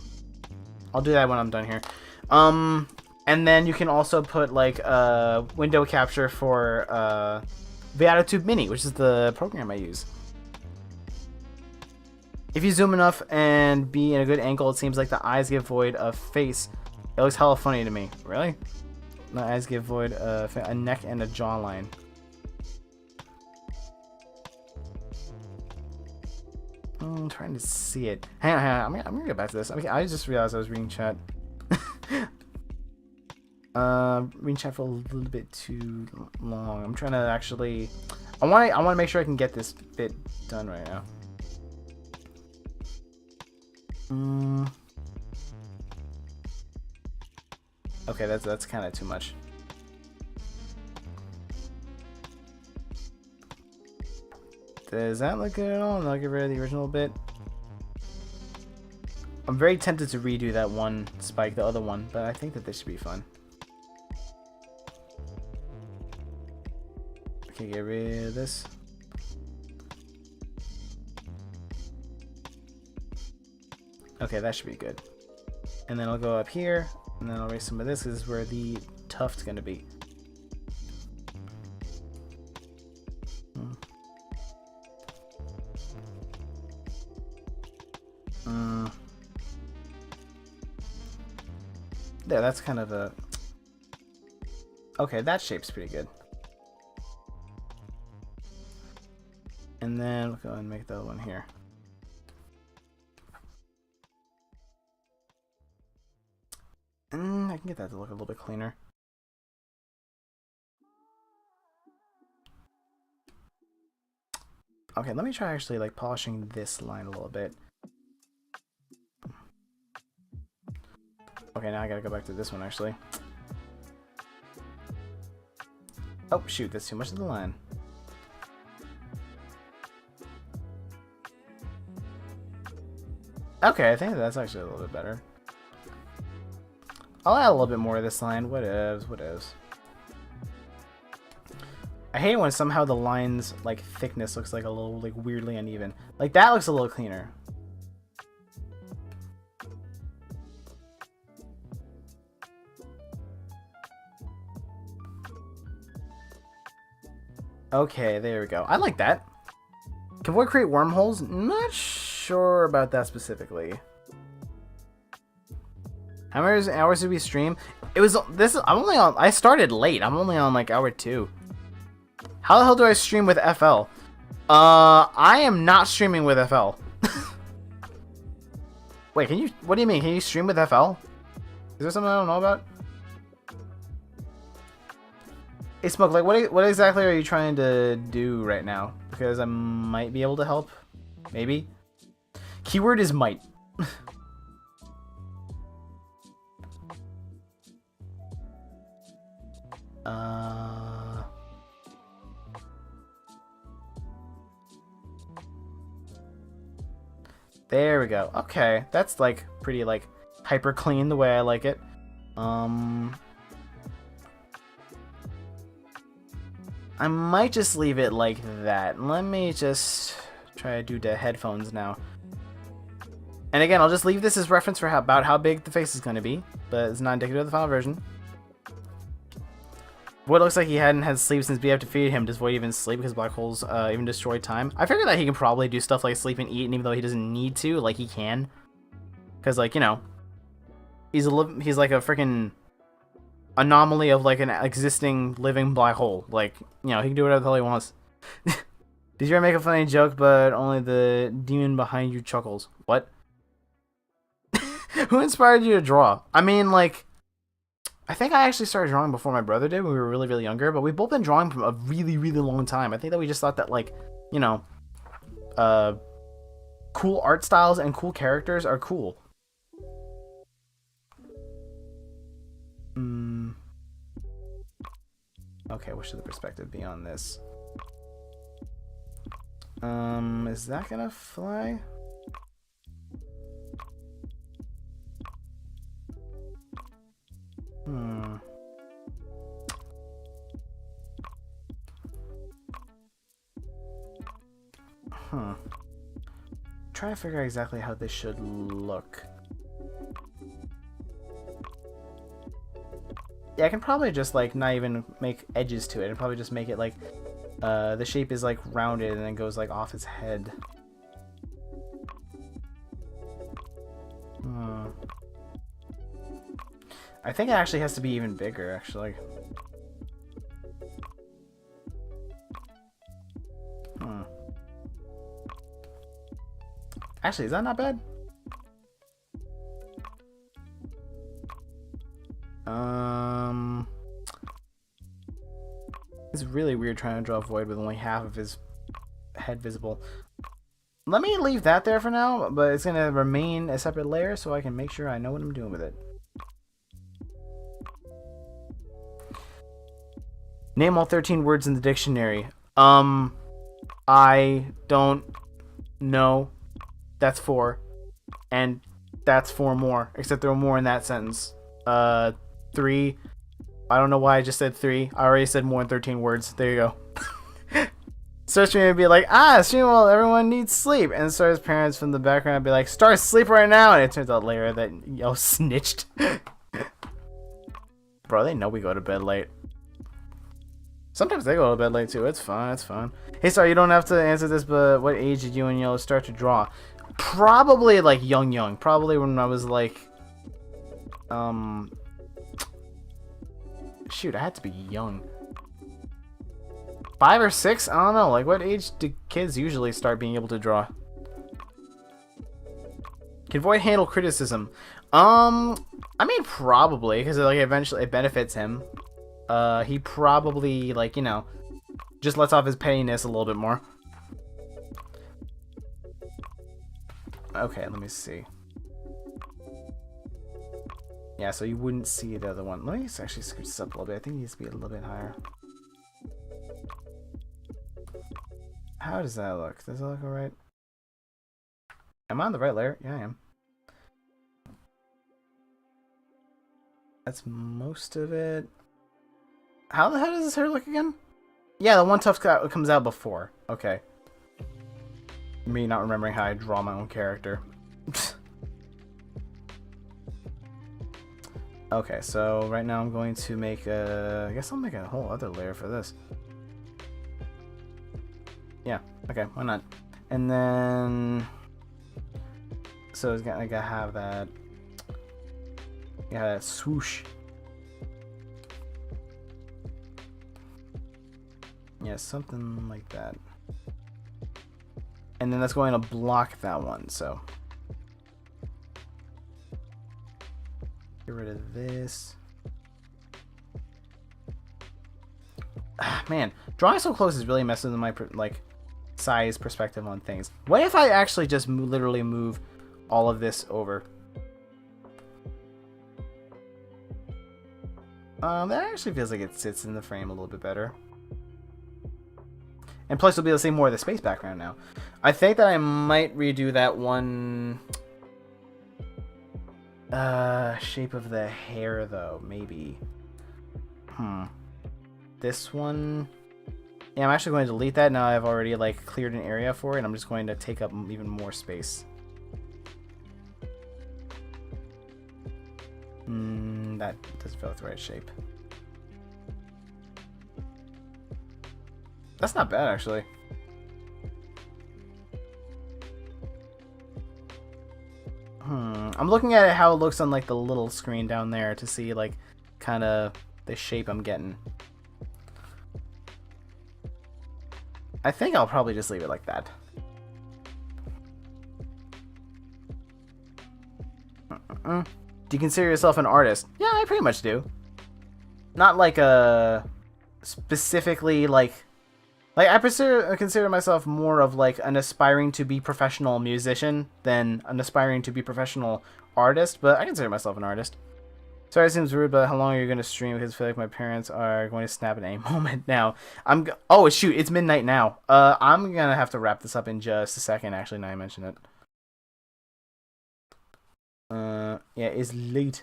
I'll do that when I'm done here. And then you can also put, like, a window capture for Veadotube Mini, which is the program I use. If you zoom enough and be in a good angle, it seems like the eyes get void of face. It looks hella funny to me. Really? The eyes get void of a neck and a jawline. I'm trying to see it. Hang on. I'm gonna get back to this. I just realized I was reading chat. Reading chat for a little bit too long. I'm trying to actually. I want to make sure I can get this bit done right now. Okay, that's kind of too much. Does that look good at all? And I'll get rid of the original bit. I'm very tempted to redo that one spike, the other one, but I think that this should be fun. Okay, get rid of this. Okay, that should be good. And then I'll go up here, and then I'll erase some of this. This is where the tuft's gonna be. There, that's kind of a... Okay, that shape's pretty good. And then we'll go and make the other one here. I can get that to look a little bit cleaner. Okay, let me try actually like polishing this line a little bit. Okay, now I gotta go back to this one actually. Oh shoot, that's too much of the line. Okay, I think that's actually a little bit better. I'll add a little bit more of this line. Whatevs. I hate when somehow the line's like thickness looks like a little like weirdly uneven. Like that looks a little cleaner. Okay, there we go. I like that. Can we create wormholes? Not sure about that specifically. How many hours did we stream? It was this. I'm only on. I started late. I'm only on like hour 2. How the hell do I stream with FL? I am not streaming with FL. Wait, can you? What do you mean? Can you stream with FL? Is there something I don't know about? Hey Smoke, like what exactly are you trying to do right now? Because I might be able to help. Maybe. Keyword is might. There we go. Okay, that's like pretty like hyper clean the way I like it. I might just leave it like that. Let me just try to do the headphones now. And again, I'll just leave this as reference for about how big the face is going to be, but it's not indicative of the final version. Void looks like he hadn't had sleep since BF defeated him. Does Void even sleep because black holes even destroy time? I figured that he can probably do stuff like sleep and eat, and even though he doesn't need to, like, he can. Because, like, you know, he's like a freaking anomaly of, like, an existing living black hole. Like, you know, he can do whatever the hell he wants. Did you ever make a funny joke, but only the demon behind you chuckles? What? Who inspired you to draw? I mean, like, I think I actually started drawing before my brother did when we were really, really younger, but we've both been drawing for a really, really long time. I think that we just thought that, like, you know, cool art styles and cool characters are cool. Okay, what should the perspective be on this? Is that gonna fly? Try to figure out exactly how this should look. Yeah, I can probably just, like, not even make edges to it. And probably just make it like the shape is like rounded and then goes like off his head. I think it actually has to be even bigger, actually. Actually, is that not bad? It's really weird trying to draw Void with only half of his head visible. Let me leave that there for now, but it's going to remain a separate layer so I can make sure I know what I'm doing with it. Name all 13 words in the dictionary. I don't know. That's 4. And that's 4 more. Except there are more in that sentence. 3. I don't know why I just said 3. I already said more than 13 words. There you go. Search me and be like, well, everyone needs sleep. And Star's parents from the background would be like, Star, sleep right now. And it turns out later that yo snitched. Bro, they know we go to bed late. Sometimes they go to bed late too. It's fine. It's fine. Hey, Star, you don't have to answer this, but what age did you and Yellow start to draw? Probably like young. Probably when I was like, shoot, I had to be young. 5 or 6? I don't know. Like, what age do kids usually start being able to draw? Can Void handle criticism? I mean, probably, because like eventually it benefits him. He probably, like, you know, just lets off his pettiness a little bit more. Okay, let me see. Yeah, so you wouldn't see the other one. Let me actually scoot this up a little bit. I think it needs to be a little bit higher. How does that look? Does that look alright? Am I on the right layer? Yeah, I am. That's most of it. How the hell does his hair look again? Yeah, the one tuft comes out before. Okay. Me not remembering how I draw my own character. Okay, so right now I'm going to make a... I guess I'll make a whole other layer for this. Yeah, okay, why not? And then... So it's I gotta have that... Yeah, that swoosh. Yeah, something like that. And then that's going to block that one, so... Get rid of this. Man, drawing so close is really messing with my like size perspective on things. What if I actually just literally move all of this over? That actually feels like it sits in the frame a little bit better. And plus, we'll be able to see more of the space background now. I think that I might redo that one shape of the hair, though. Maybe. This one... Yeah, I'm actually going to delete that now. I've already, like, cleared an area for it. I'm just going to take up even more space. That doesn't feel like the right shape. That's not bad, actually. I'm looking at it how it looks on like the little screen down there to see like kind of the shape I'm getting. I think I'll probably just leave it like that. Do you consider yourself an artist? Yeah, I pretty much do. Not like a specifically like I consider myself more of like an aspiring to be professional musician than an aspiring to be professional artist, but I consider myself an artist. Sorry, it seems rude, but how long are you going to stream? Because I feel like my parents are going to snap at any moment now. Oh, shoot, it's midnight now. I'm going to have to wrap this up in just a second, actually, now I mention it. Yeah, it's late.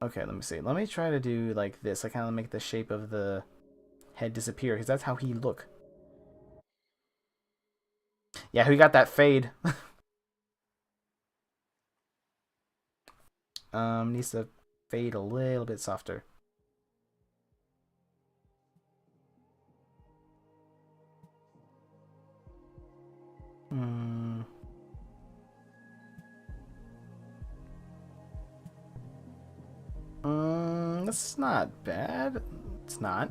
Okay, let me see. Let me try to do like this. I kind of make the shape of the head disappear, because that's how he look. Yeah, who got that fade? Needs to fade a little bit softer. That's not bad. It's not.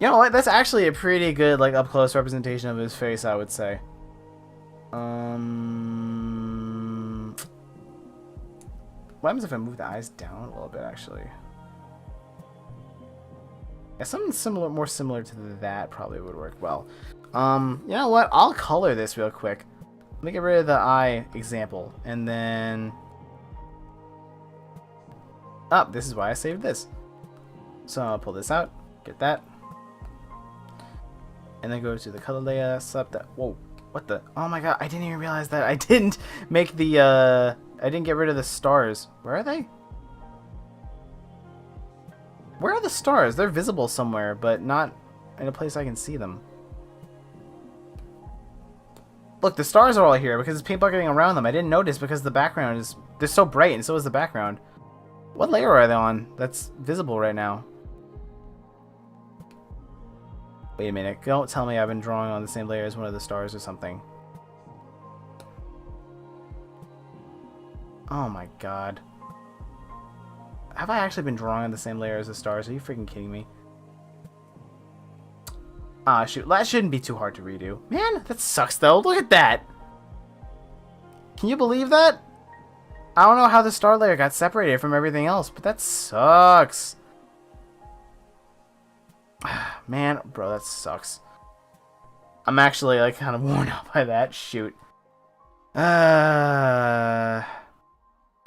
You know what? That's actually a pretty good, like, up-close representation of his face, I would say. What happens if I move the eyes down a little bit, actually? Yeah, something similar, more similar to that probably would work well. You know what? I'll color this real quick. Let me get rid of the eye example, and then... Oh, this is why I saved this. So I'll pull this out, get that. And then go to the color layer, select that. Whoa, what the? Oh my god, I didn't even realize that I didn't make the, I didn't get rid of the stars. Where are they? Where are the stars? They're visible somewhere, but not in a place I can see them. Look, the stars are all here because it's paint bucketing around them. I didn't notice because the background is, they're so bright and so is the background. What layer are they on that's visible right now? Wait a minute, don't tell me I've been drawing on the same layer as one of the stars or something. Oh my god. Have I actually been drawing on the same layer as the stars? Are you freaking kidding me? Ah, shoot. That shouldn't be too hard to redo. Man, that sucks though. Look at that! Can you believe that? I don't know how the star layer got separated from everything else, but that sucks. Man, bro, that sucks. I'm actually like kind of worn out by that. Shoot. You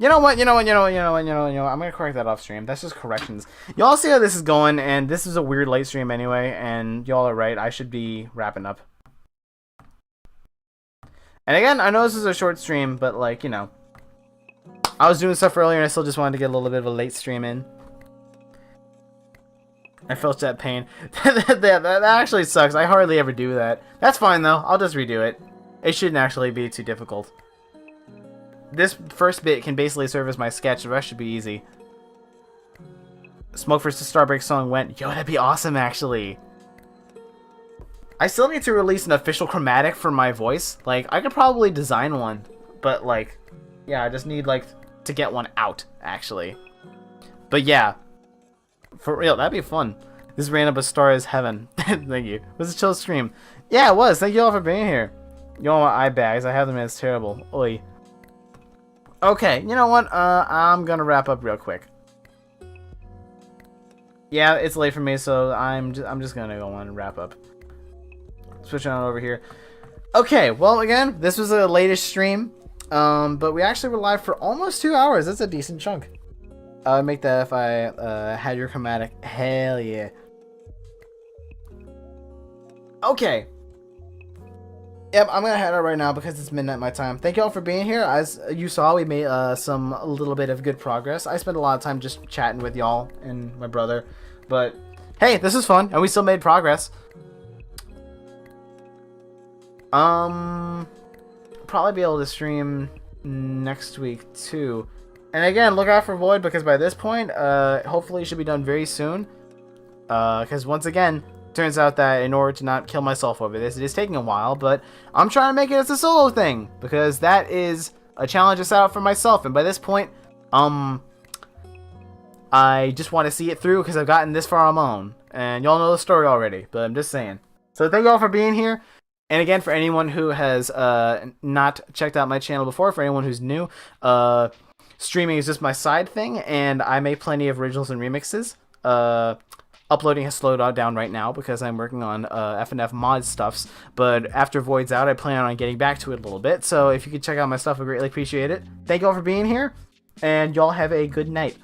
know what? I'm gonna correct that off stream. That's just corrections. Y'all see how this is going, and this is a weird late stream anyway, and y'all are right. I should be wrapping up. And again, I know this is a short stream, but like, you know, I was doing stuff earlier and I still just wanted to get a little bit of a late stream in. I felt that pain. that actually sucks. I hardly ever do that. That's fine though. I'll just redo it. It shouldn't actually be too difficult. This first bit can basically serve as my sketch. The rest should be easy. Smoke vs. Starbreak song went. Yo, that'd be awesome actually. I still need to release an official chromatic for my voice. Like, I could probably design one. But like, yeah, I just need like to get one out actually. But yeah. For real, that'd be fun. This ran up a star as heaven. Thank you. It was a chill stream. Yeah, it was. Thank you all for being here. You all want eye bags. I have them and it's terrible. Oi. Okay, you know what? I'm gonna wrap up real quick. Yeah, it's late for me, so I'm just gonna go on and wrap up. Switch on over here. Okay, well again, this was a latest stream. But we actually were live for almost 2 hours. That's a decent chunk. I would make that if I had your chromatic. Hell yeah. Okay. Yep, I'm gonna head out right now because it's midnight my time. Thank you all for being here. As you saw, we made a little bit of good progress. I spent a lot of time just chatting with y'all and my brother. But hey, this is fun, and we still made progress. Probably be able to stream next week too. And again, look out for Void, because by this point, hopefully it should be done very soon. Because once again, turns out that in order to not kill myself over this, it is taking a while, but I'm trying to make it as a solo thing, because that is a challenge I set out for myself. And by this point, I just want to see it through because I've gotten this far on my own. And y'all know the story already, but I'm just saying. So thank you all for being here. And again, for anyone who has not checked out my channel before, for anyone who's new, streaming is just my side thing, and I make plenty of originals and remixes. Uploading has slowed down right now because I'm working on FNF mod stuffs, but after Void's out, I plan on getting back to it a little bit. So if you could check out my stuff, I greatly appreciate it. Thank you all for being here, and y'all have a good night.